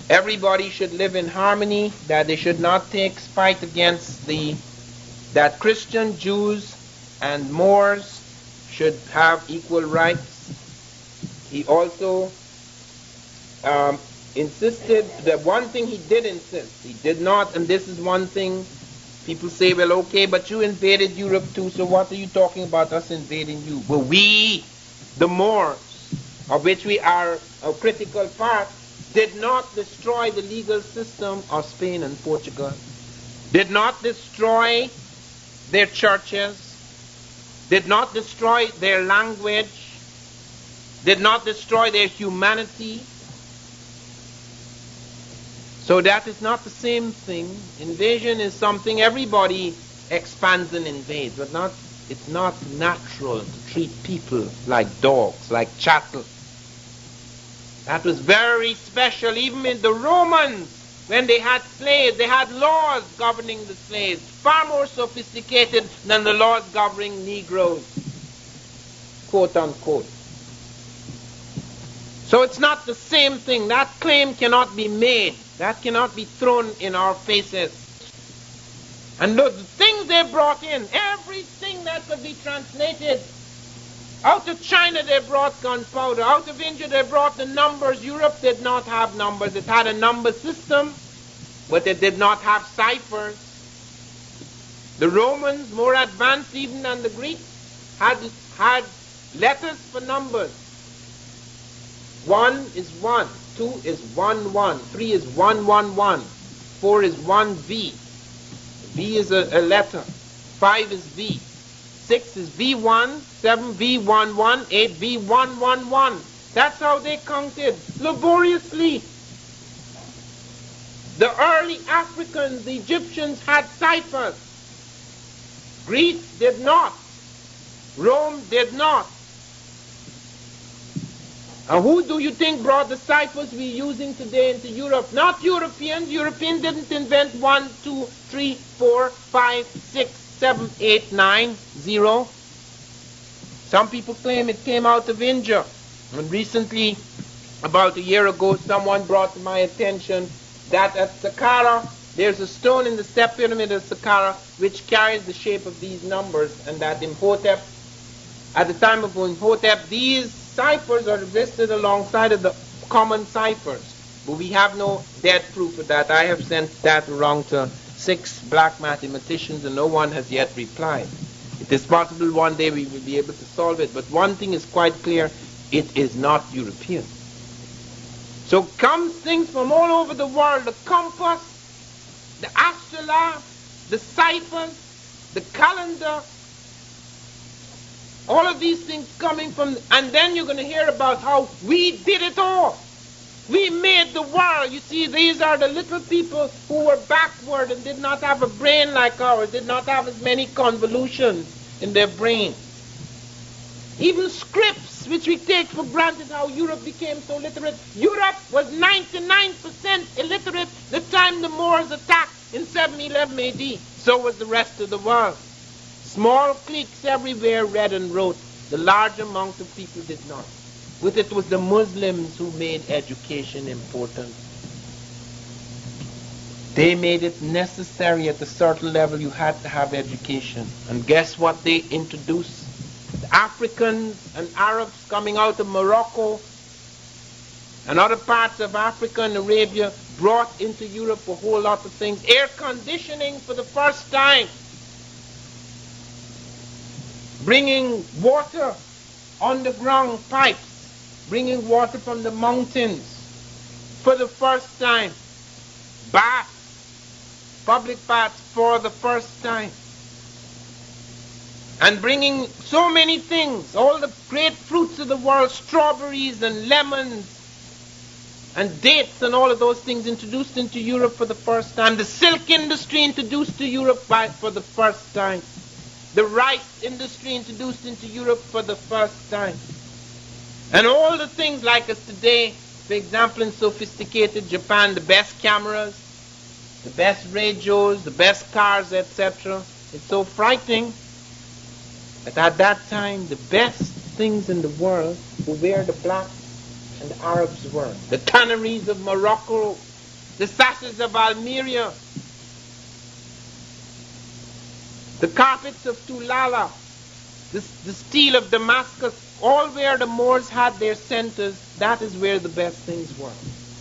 everybody should live in harmony, that they should not take spite against that Christian, Jews, and Moors should have equal rights. He also insisted that one thing he did insist, he did not, and this is one thing people say, well, okay, but you invaded Europe too, so what are you talking about us invading you? Well, we, the Moors, of which we are a critical part, did not destroy the legal system of Spain and Portugal, did not destroy their churches, did not destroy their language, did not destroy their humanity. So that is not the same thing. Invasion is something everybody expands and invades, but it's not natural to treat people like dogs, like chattel. That was very special. Even in the Romans, when they had slaves, they had laws governing the slaves, far more sophisticated than the laws governing Negroes, quote unquote. So it's not the same thing. That claim cannot be made. That cannot be thrown in our faces. And look, the things they brought in, everything that could be translated. Out of China they brought gunpowder. Out of India they brought the numbers. Europe did not have numbers. It had a number system, but it did not have ciphers. The Romans, more advanced even than the Greeks, had letters for numbers. 1 is 1, 2 is 1, 1, 3 is 1, 1, 1, 4 is 1 V. V is a letter. 5 is V. 6 is V1, 7 V1, 1, 8 V1, 1, 1. That's how they counted, laboriously. The early Africans, the Egyptians, had ciphers. Greece did not. Rome did not. And who do you think brought the ciphers we're using today into Europe? Not Europeans. Europeans didn't invent 1, 2, 3, 4, 5, 6, 7, 8, 9, 0. Some people claim it came out of India. And recently, about a year ago, someone brought to my attention that at Saqqara, there's a stone in the step pyramid of Saqqara which carries the shape of these numbers, and that Imhotep, at the time of Imhotep, these ciphers are listed alongside of the common ciphers. But we have no dead proof of that. I have sent that around to 6 black mathematicians and no one has yet replied. It is possible one day we will be able to solve it, but one thing is quite clear, it is not European. So comes things from all over the world, the compass, the astrolabe, the ciphers, the calendar, all of these things coming from, and then you're going to hear about how we did it all. We made the world. You see, these are the little people who were backward and did not have a brain like ours, did not have as many convolutions in their brain. Even scripts, which we take for granted, how Europe became so literate. Europe was 99% illiterate the time the Moors attacked in 711 AD. So was the rest of the world. Small cliques everywhere read and wrote. The large amount of people did not. With it was the Muslims who made education important. They made it necessary at a certain level you had to have education. And guess what they introduced? The Africans and Arabs coming out of Morocco and other parts of Africa and Arabia brought into Europe a whole lot of things. Air conditioning for the first time. Bringing water, underground pipes, bringing water from the mountains for the first time. Baths, public baths for the first time. And bringing so many things, all the great fruits of the world, strawberries and lemons and dates and all of those things introduced into Europe for the first time. The silk industry introduced to Europe for the first time. The rice industry introduced into Europe for the first time. And all the things like us today, for example, in sophisticated Japan, the best cameras, the best radios, the best cars, etc. It's so frightening that at that time, the best things in the world were where the blacks and the Arabs were. The tanneries of Morocco, the sashes of Almeria, the carpets of Tulala, the steel of Damascus, all where the Moors had their centers, that is where the best things were.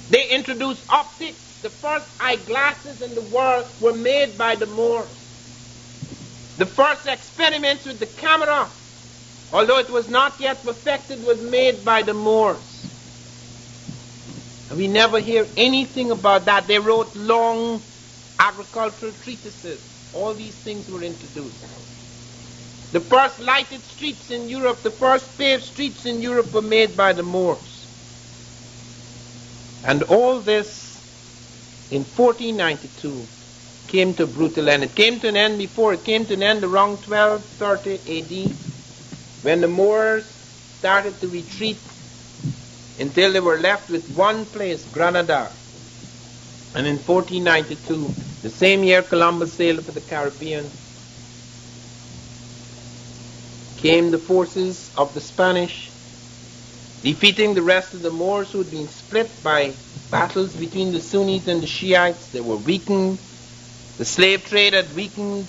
They introduced optics. The first eyeglasses in the world were made by the Moors. The first experiments with the camera, although it was not yet perfected, was made by the Moors. And we never hear anything about that. They wrote long agricultural treatises. All these things were introduced. The first lighted streets in Europe, the first paved streets in Europe were made by the Moors. And all this in 1492 came to a brutal end. It came to an end before. It came to an end around 1230 AD when the Moors started to retreat until they were left with one place, Granada. And in 1492, the same year Columbus sailed for the Caribbean, came the forces of the Spanish, defeating the rest of the Moors who had been split by battles between the Sunnis and the Shiites. They were weakened. The slave trade had weakened,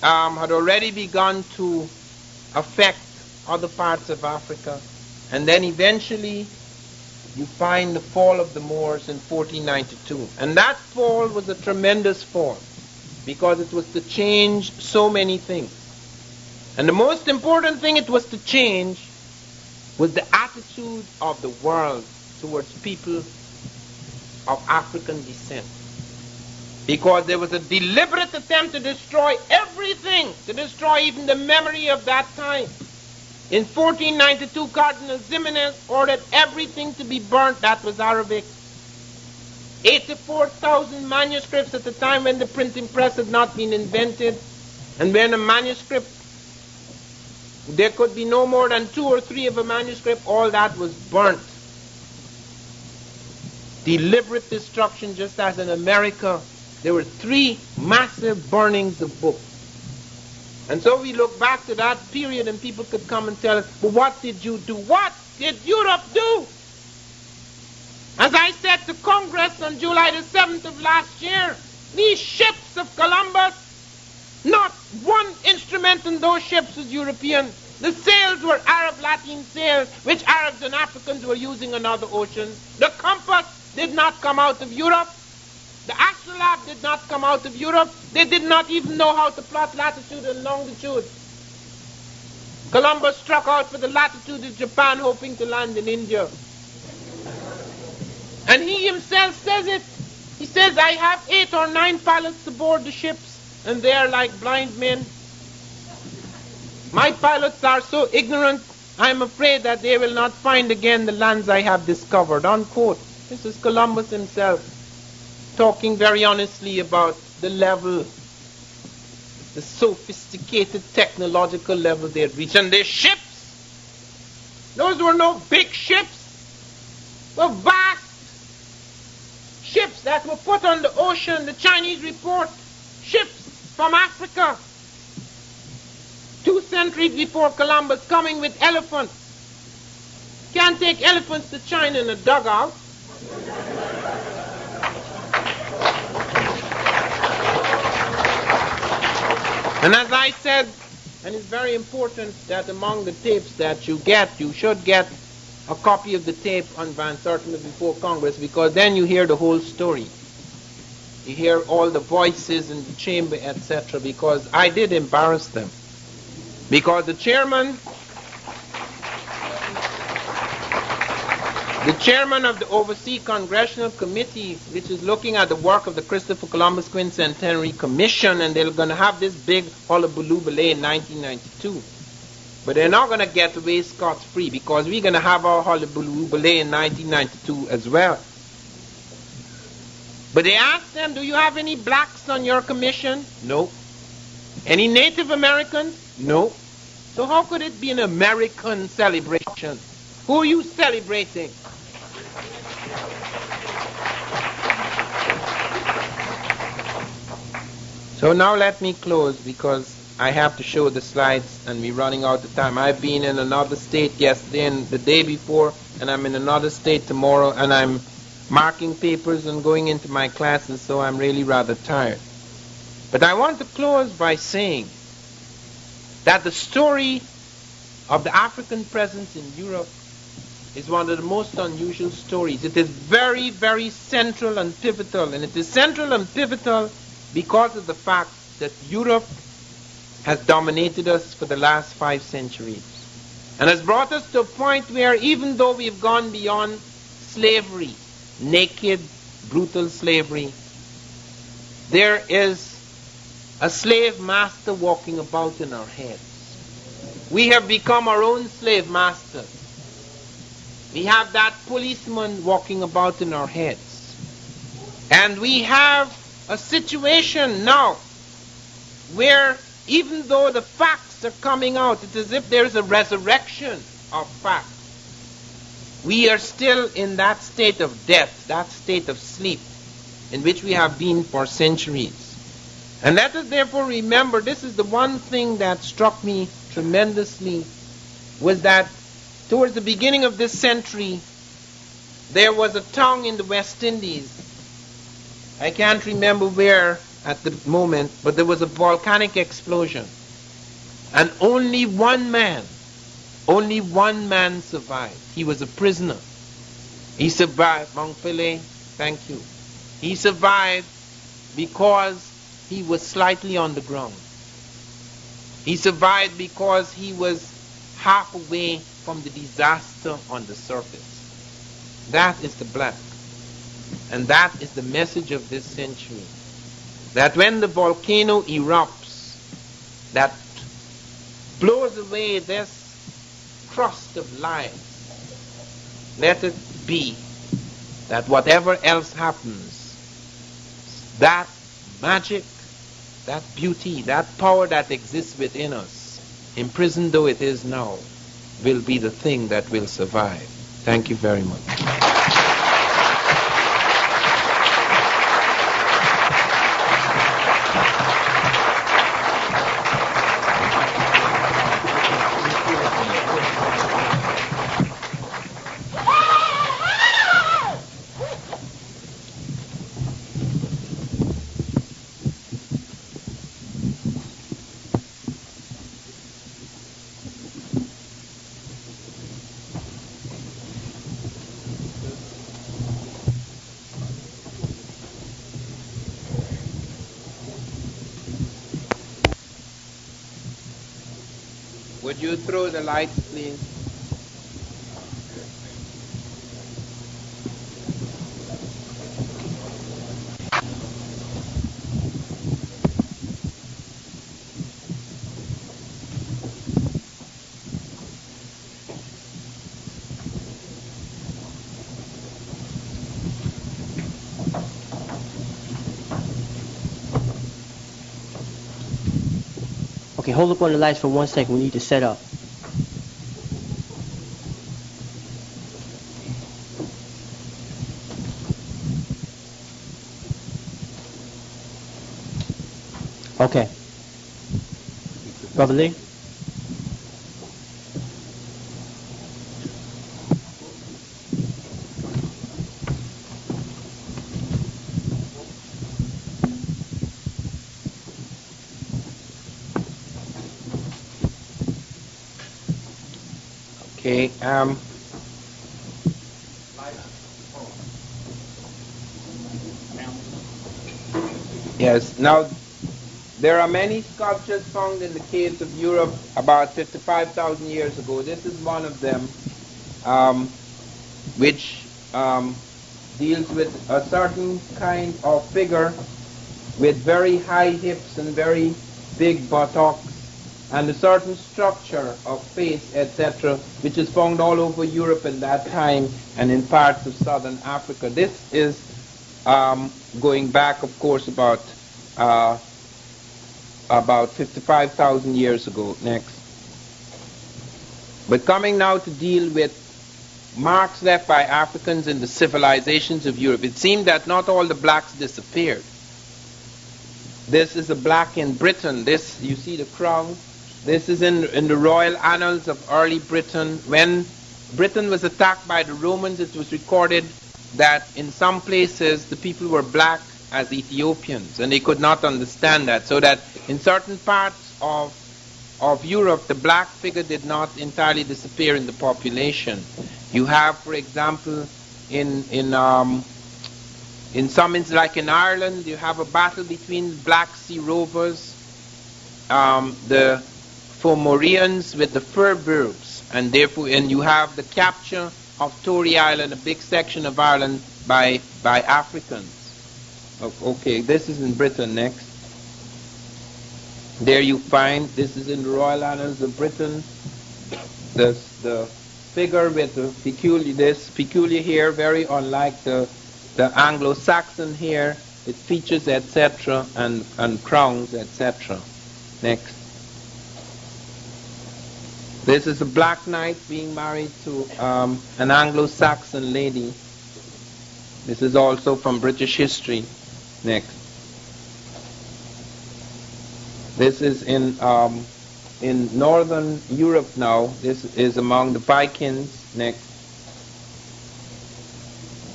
had already begun to affect other parts of Africa. And then eventually you find the fall of the Moors in 1492. And that fall was a tremendous fall because it was to change so many things. And the most important thing it was to change was the attitude of the world towards people of African descent. Because there was a deliberate attempt to destroy everything, to destroy even the memory of that time. In 1492, Cardinal Ximenes ordered everything to be burnt that was Arabic. 84,000 manuscripts at the time when the printing press had not been invented. And when a manuscript, there could be no more than 2 or 3 of a manuscript, all that was burnt. Deliberate destruction, just as in America, there were 3 massive burnings of books. And so we look back to that period and people could come and tell us, but what did you do? What did Europe do? As I said to Congress on July the 7th of last year, these ships of Columbus, not one instrument in those ships was European. The sails were Arab Latin sails, which Arabs and Africans were using on other oceans. The compass did not come out of Europe. The astrolabe did not come out of Europe. They did not even know how to plot latitude and longitude. Columbus struck out for the latitude of Japan, hoping to land in India. And he himself says it. He says, I have 8 or 9 pilots aboard the ships, and they are like blind men. My pilots are so ignorant, I am afraid that they will not find again the lands I have discovered. Unquote. This is Columbus himself, talking very honestly about the level, the sophisticated technological level they had reached. And their ships, those were no big ships, were vast ships that were put on the ocean. The Chinese report ships from Africa 2 centuries before Columbus coming with elephants. Can't take elephants to China in a dugout. And as I said, and it's very important that among the tapes that you get, you should get a copy of the tape on Van Sertima before Congress, because then you hear the whole story. You hear all the voices in the chamber, etc., because I did embarrass them. Because the chairman of the Overseas Congressional Committee, which is looking at the work of the Christopher Columbus Quincentenary Commission, and they're going to have this big hullabaloo in 1992. But they're not going to get away scot-free, because we're going to have our hullabaloo in 1992 as well. But they asked them, do you have any blacks on your commission? No. Any Native Americans? No. So how could it be an American celebration? Who are you celebrating? So now let me close, because I have to show the slides and we're running out of time. I've been in another state yesterday and the day before, and I'm in another state tomorrow, and I'm marking papers and going into my classes, so I'm really rather tired. But I want to close by saying that the story of the African presence in Europe is one of the most unusual stories. It is very, very central and pivotal, and it is central and pivotal because of the fact that Europe has dominated us for the last 5 centuries and has brought us to a point where, even though we've gone beyond slavery, naked, brutal slavery, there is a slave master walking about in our heads. We have become our own slave masters. We have that policeman walking about in our heads. And we have a situation now where, even though the facts are coming out, it's as if there's a resurrection of facts. We are still in that state of death, that state of sleep. in which we have been for centuries. And let us therefore remember, this is the one thing that struck me tremendously, was that towards the beginning of this century, there was a town in the West Indies. I can't remember where at the moment, but there was a volcanic explosion. And only one man survived. He was a prisoner. He survived, Montpellier, thank you. He survived because he was slightly on the ground. He survived because he was half away from the disaster on the surface. That is the black. And that is the message of this century. That when the volcano erupts, that blows away this crust of lies, let it be that whatever else happens, that magic, that beauty, that power that exists within us, imprisoned though it is now, will be the thing that will survive. Thank you very much. Would you throw the lights, please? Okay, hold up on the lights for 1 second. We need to set up. Okay. Brother Lee? Okay, yes, now there are many sculptures found in the caves of Europe about 55,000 years ago. This is one of them, which deals with a certain kind of figure with very high hips and very big buttocks, and a certain structure of face, etc., which is found all over Europe in that time and in parts of southern Africa. This is going back, of course, about 55,000 years ago. Next. But coming now to deal with marks left by Africans in the civilizations of Europe, it seemed that not all the blacks disappeared. This is a black in Britain. This, you see the crown. This is in the royal annals of early Britain. When Britain was attacked by the Romans, it was recorded that in some places the people were black as Ethiopians, and they could not understand that. So that in certain parts of Europe, the black figure did not entirely disappear in the population. You have, for example, in some instances, like in Ireland, you have a battle between Black Sea rovers, the Fomorians with the Furburgs, and you have the capture of Tory Island, a big section of Ireland, by Africans. Okay, this is in Britain. Next. There you find, this is in the Royal Annals of Britain, the figure with the peculiar hair, very unlike the Anglo-Saxon hair, with features, etc., and crowns, etc. Next. This is a black knight being married to an Anglo-Saxon lady. This is also from British history. Next. This is in northern Europe now. This is among the Vikings. Next.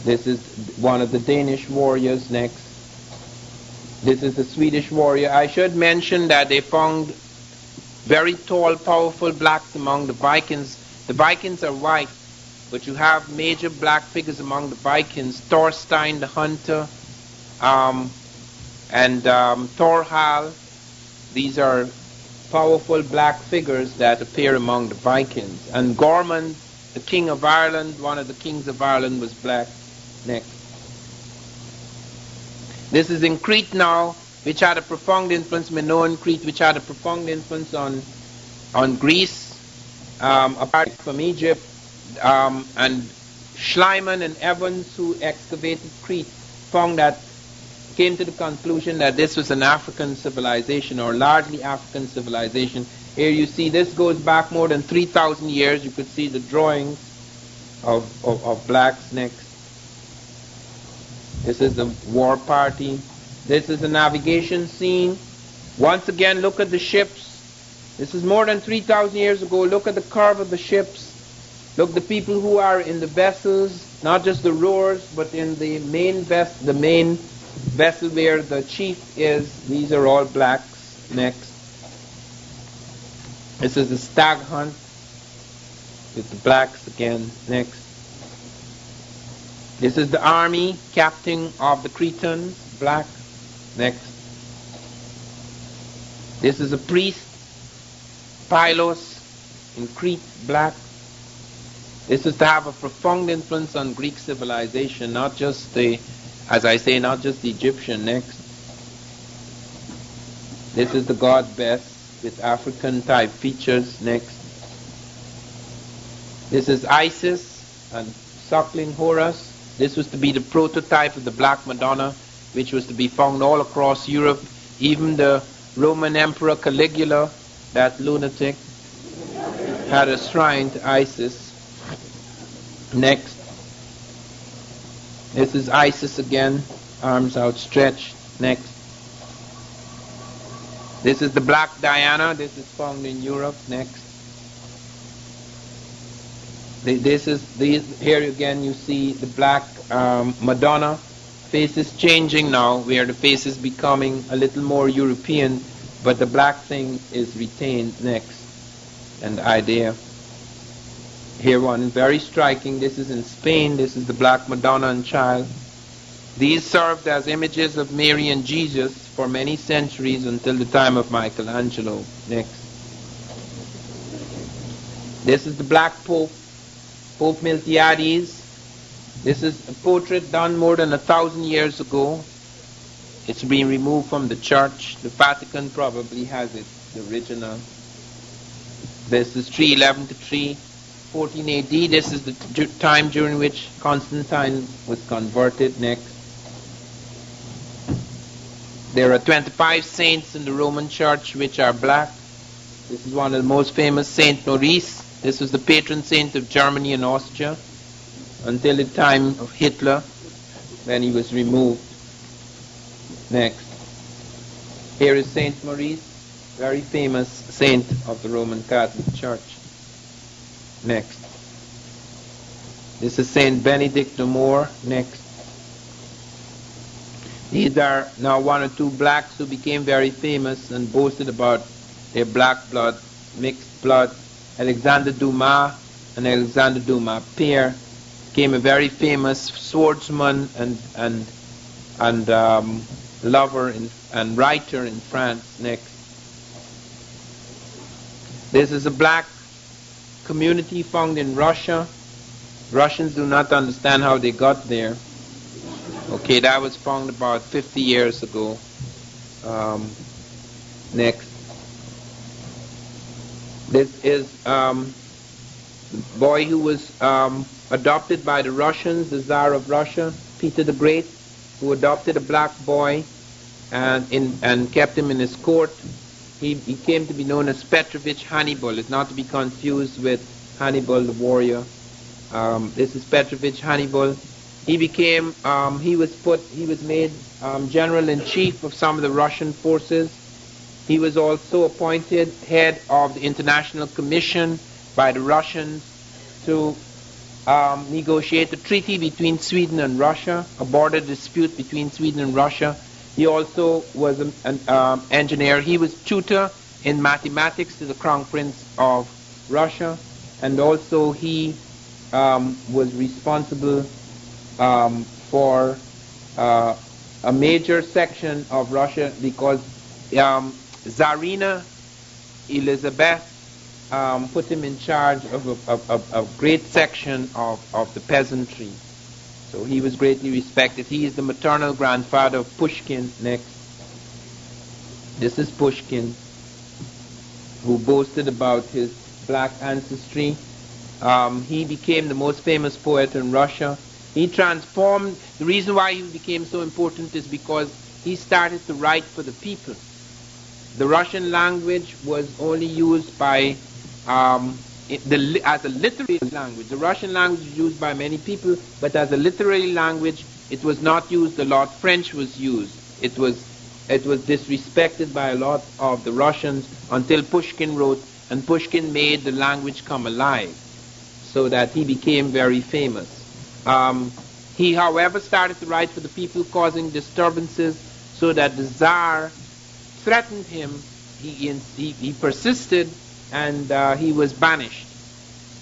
This is one of the Danish warriors. Next. This is the Swedish warrior. I should mention that they found very tall, powerful blacks among the Vikings. The Vikings are white, but you have major black figures among the Vikings. Thorstein the hunter, and Thorhall. These are powerful black figures that appear among the Vikings. And Gormund, the king of Ireland, one of the kings of Ireland, was black. Next. This is in Crete now, which had a profound influence, Minoan Crete, which had a profound influence on Greece, apart from Egypt. And Schliemann and Evans, who excavated Crete, came to the conclusion that this was an African civilization, or largely African civilization. Here you see this goes back more than 3,000 years. You could see the drawings of blacks. Next. This is the war party. This is the navigation scene. Once again, look at the ships. This is more than 3,000 years ago. Look at the curve of the ships. Look, the people who are in the vessels, not just the rowers, but in the main vessel where the chief is. These are all blacks. Next. This is the stag hunt with the blacks again. Next. This is the army captain of the Cretans, black. Next. This is a priest, Pylos, in Crete, black. This is to have a profound influence on Greek civilization, not just the Egyptian. Next. This is the god Bes with African type features. Next. This is Isis and suckling Horus. This was to be the prototype of the Black Madonna, which was to be found all across Europe. Even the Roman Emperor Caligula, that lunatic, had a shrine to Isis. Next. This is Isis again, arms outstretched. Next. This is the Black Diana. This is found in Europe. Next. Here again you see the Black Madonna. Faces changing now, where the face is becoming a little more European, but the black thing is retained. Next. And the idea. Here one very striking. This is in Spain. This is the Black Madonna and Child. These served as images of Mary and Jesus for many centuries until the time of Michelangelo. Next. This is the Black Pope, Pope Miltiades. This is a portrait done more than 1,000 years ago. It's been removed from the church. The Vatican probably has it, the original. This is 311 to 314 AD. This is the time during which Constantine was converted. Next. There are 25 saints in the Roman Church which are black. This is one of the most famous, Saint Maurice. This was the patron saint of Germany and Austria until the time of Hitler, when he was removed. Next. Here is Saint Maurice, very famous saint of the Roman Catholic Church. Next. This is Saint Benedict the Moor. Next. These are now one or two blacks who became very famous and boasted about their black blood, mixed blood. Alexander Dumas and Alexander Dumas pair became a very famous swordsman and lover and writer in France. Next. This is a black community found in Russia. Russians do not understand how they got there. Okay, that was found about 50 years ago. Next. This is a boy who was adopted by the Russians, the Tsar of Russia, Peter the Great, who adopted a black boy and kept him in his court. He came to be known as Petrovich Hannibal. It's not to be confused with Hannibal the warrior. This is Petrovich Hannibal. He became, he was made general-in-chief of some of the Russian forces. He was also appointed head of the International Commission by the Russians to negotiate a treaty between Sweden and Russia, a border dispute between Sweden and Russia. He also was an engineer. He was tutor in mathematics to the Crown Prince of Russia, and also he was responsible for a major section of Russia because Tsarina Elizabeth put him in charge of a great section of the peasantry. So he was greatly respected. He is the maternal grandfather of Pushkin. Next. This is Pushkin, who boasted about his black ancestry. He became the most famous poet in Russia. He transformed. The reason why he became so important is because he started to write for the people. The Russian language was only used by as a literary language. The Russian language is used by many people, but as a literary language, it was not used a lot. French was used. It was disrespected by a lot of the Russians until Pushkin wrote, and Pushkin made the language come alive, so that he became very famous. He, however, started to write for the people, causing disturbances, so that the Tsar threatened him. He persisted, and he was banished.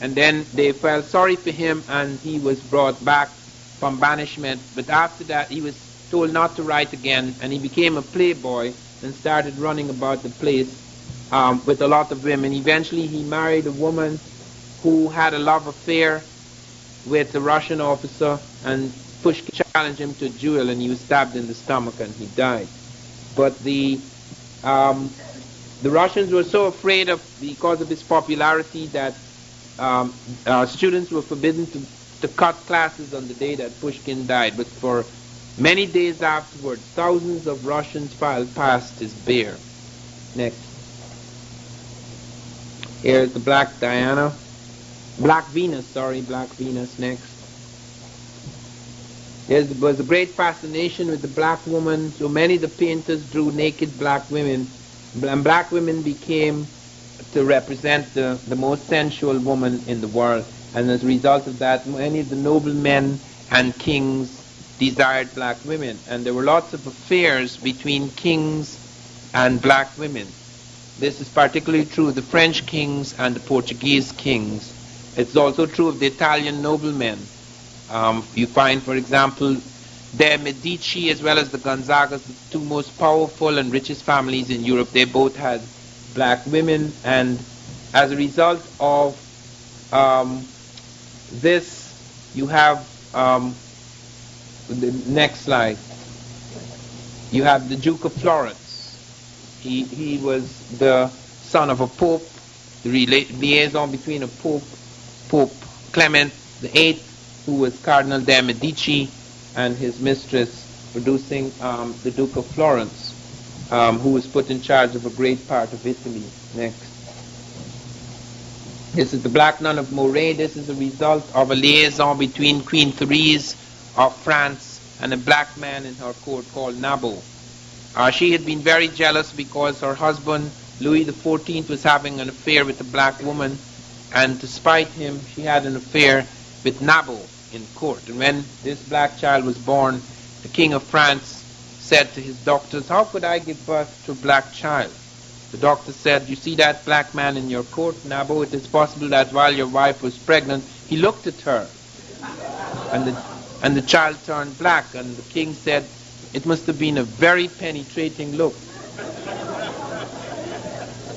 And then they felt sorry for him, and he was brought back from banishment. But after that, he was told not to write again, and he became a playboy and started running about the place with a lot of women. Eventually, he married a woman who had a love affair with a Russian officer, and Pushkin challenged him to a duel, and he was stabbed in the stomach, and he died. But the Russians were so afraid because of his popularity that students were forbidden to cut classes on the day that Pushkin died. But for many days afterwards, thousands of Russians filed past his bier. Next. Here's the Black Venus. Next. There was a great fascination with the black woman, so many of the painters drew naked black women, and black women became to represent the most sensual woman in the world, and as a result of that, many of the noblemen and kings desired black women, and there were lots of affairs between kings and black women. This is particularly true of the French kings and the Portuguese kings. It's also true of the Italian noblemen. You find, for example, the Medici as well as the Gonzagas, the two most powerful and richest families in Europe. They both had black women, and as a result of this, you have the next slide. You have the Duke of Florence. He was the son of a pope, the liaison between a pope, Pope Clement VIII, who was Cardinal de' Medici, and his mistress, producing the Duke of Florence, who was put in charge of a great part of Italy. Next. This is the Black Nun of Moray. This is a result of a liaison between Queen Therese of France and a black man in her court called Nabo. She had been very jealous because her husband, Louis XIV, was having an affair with a black woman, and to spite him, she had an affair with Nabo in court. And when this black child was born, the King of France said to his doctors, "How could I give birth to a black child?" The doctor said, "You see that black man in your court, Nabo? It is possible that while your wife was pregnant, he looked at her, and the child turned black." And the king said, "It must have been a very penetrating look."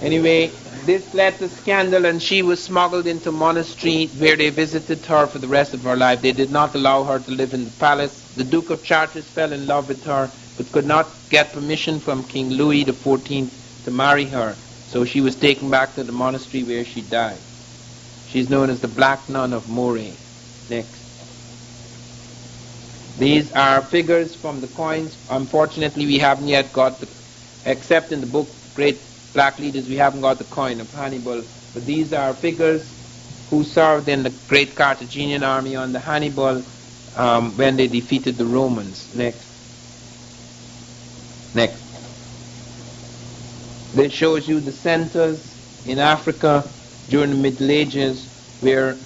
Anyway, this led to scandal, and she was smuggled into a monastery where they visited her for the rest of her life. They did not allow her to live in the palace. The Duke of Chartres fell in love with her, but could not get permission from King Louis XIV to marry her. So she was taken back to the monastery where she died. She's known as the Black Nun of Moray. Next. These are figures from the coins. Unfortunately, we haven't yet got, except in the book Great Black Leaders, we haven't got the coin of Hannibal. But these are figures who served in the great Carthaginian army under Hannibal. when they defeated the Romans. Next. This shows you the centers in Africa during the Middle Ages where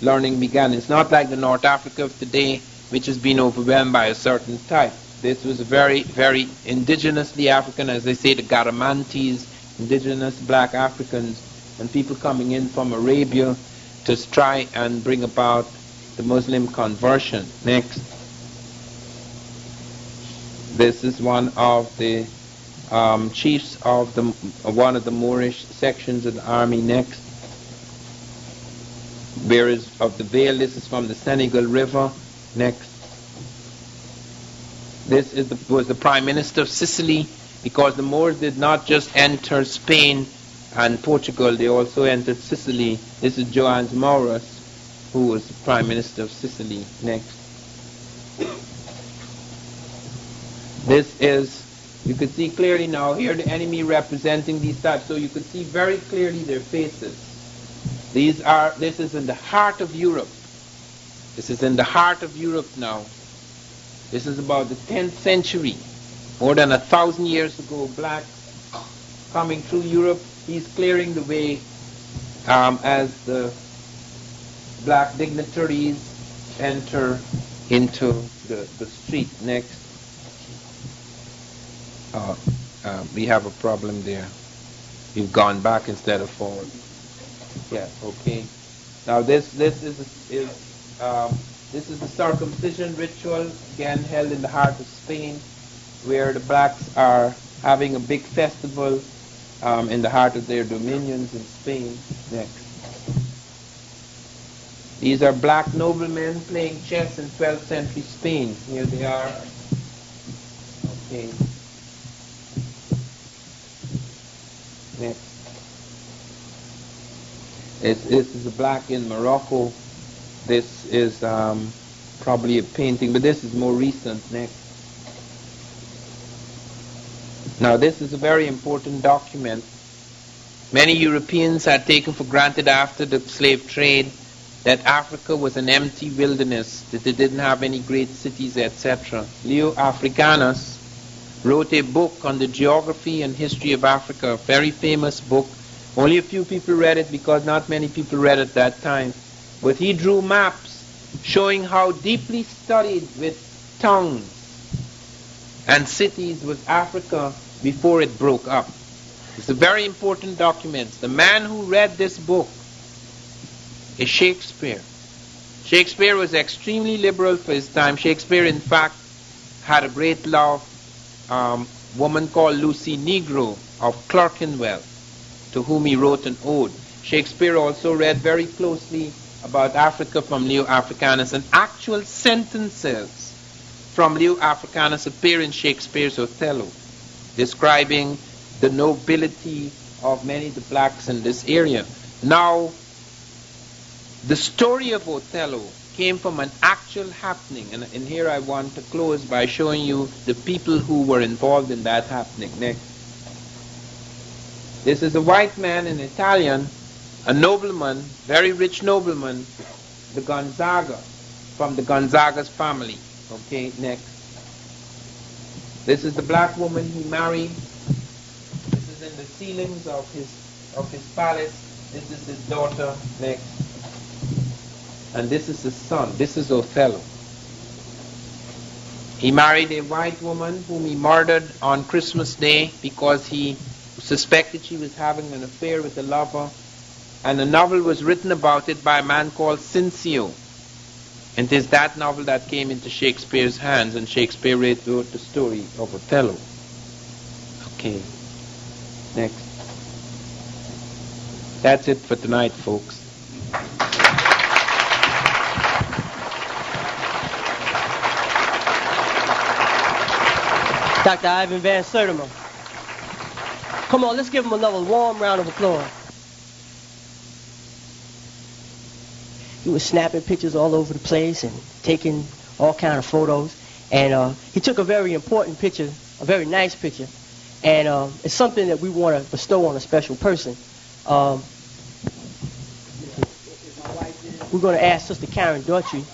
learning began. It's not like the North Africa of today, which has been overwhelmed by a certain type. This was very, very indigenously African, as they say, the Garamantes, indigenous black Africans, and people coming in from Arabia to try and bring about the Muslim conversion. Next. This is one of the chiefs of one of the Moorish sections of the army. Next. Bearers of the veil. This is from the Senegal River. Next. This was the Prime Minister of Sicily, because the Moors did not just enter Spain and Portugal, they also entered Sicily. This is Joan Maurus, who was the Prime Minister of Sicily. Next. This is, you can see clearly now here the enemy representing these types, so you can see very clearly their faces. This is in the heart of Europe. This is in the heart of Europe now. This is about the 10th century, more than 1,000 years ago, blacks coming through Europe. He's clearing the way as the black dignitaries enter into the street. Next. We have a problem there. We've gone back instead of forward. Yeah, okay. Now this is the circumcision ritual, again held in the heart of Spain, where the blacks are having a big festival in the heart of their dominions in Spain. Next. These are black noblemen playing chess in 12th century Spain. Here they are. Okay. Next. This is a black in Morocco. This is probably a painting, but this is more recent. Next. Now this is a very important document. Many Europeans had taken for granted after the slave trade that Africa was an empty wilderness, that they didn't have any great cities, etc. Leo Africanus wrote a book on the geography and history of Africa, a very famous book. Only a few people read it because not many people read it that time. But he drew maps showing how deeply studied with towns and cities was Africa before it broke up. It's a very important document. The man who read this book is Shakespeare. Shakespeare was extremely liberal for his time. Shakespeare, in fact, had a great love woman called Lucy Negro of Clerkenwell, to whom he wrote an ode. Shakespeare also read very closely about Africa from Leo Africanus, and actual sentences from Leo Africanus appear in Shakespeare's Othello, describing the nobility of many of the blacks in this area. Now, the story of Othello came from an actual happening, and here I want to close by showing you the people who were involved in that happening. Next. This is a white man, an Italian, a nobleman, very rich nobleman, the Gonzaga, from the Gonzaga's family. Okay, next. This is the black woman he married. This is in the ceilings of his palace. This is his daughter. Next. And this is his son. This is Othello. He married a white woman whom he murdered on Christmas Day because he suspected she was having an affair with a lover. And a novel was written about it by a man called Cincio. And it is that novel that came into Shakespeare's hands, and Shakespeare wrote the story of Othello. Okay. Next. That's it for tonight, folks. Dr. Ivan van Sertima. Come on, let's give him another warm round of applause. He was snapping pictures all over the place and taking all kind of photos. And he took a very important picture, a very nice picture. And it's something that we want to bestow on a special person. We're going to ask Sister Karen Daughtry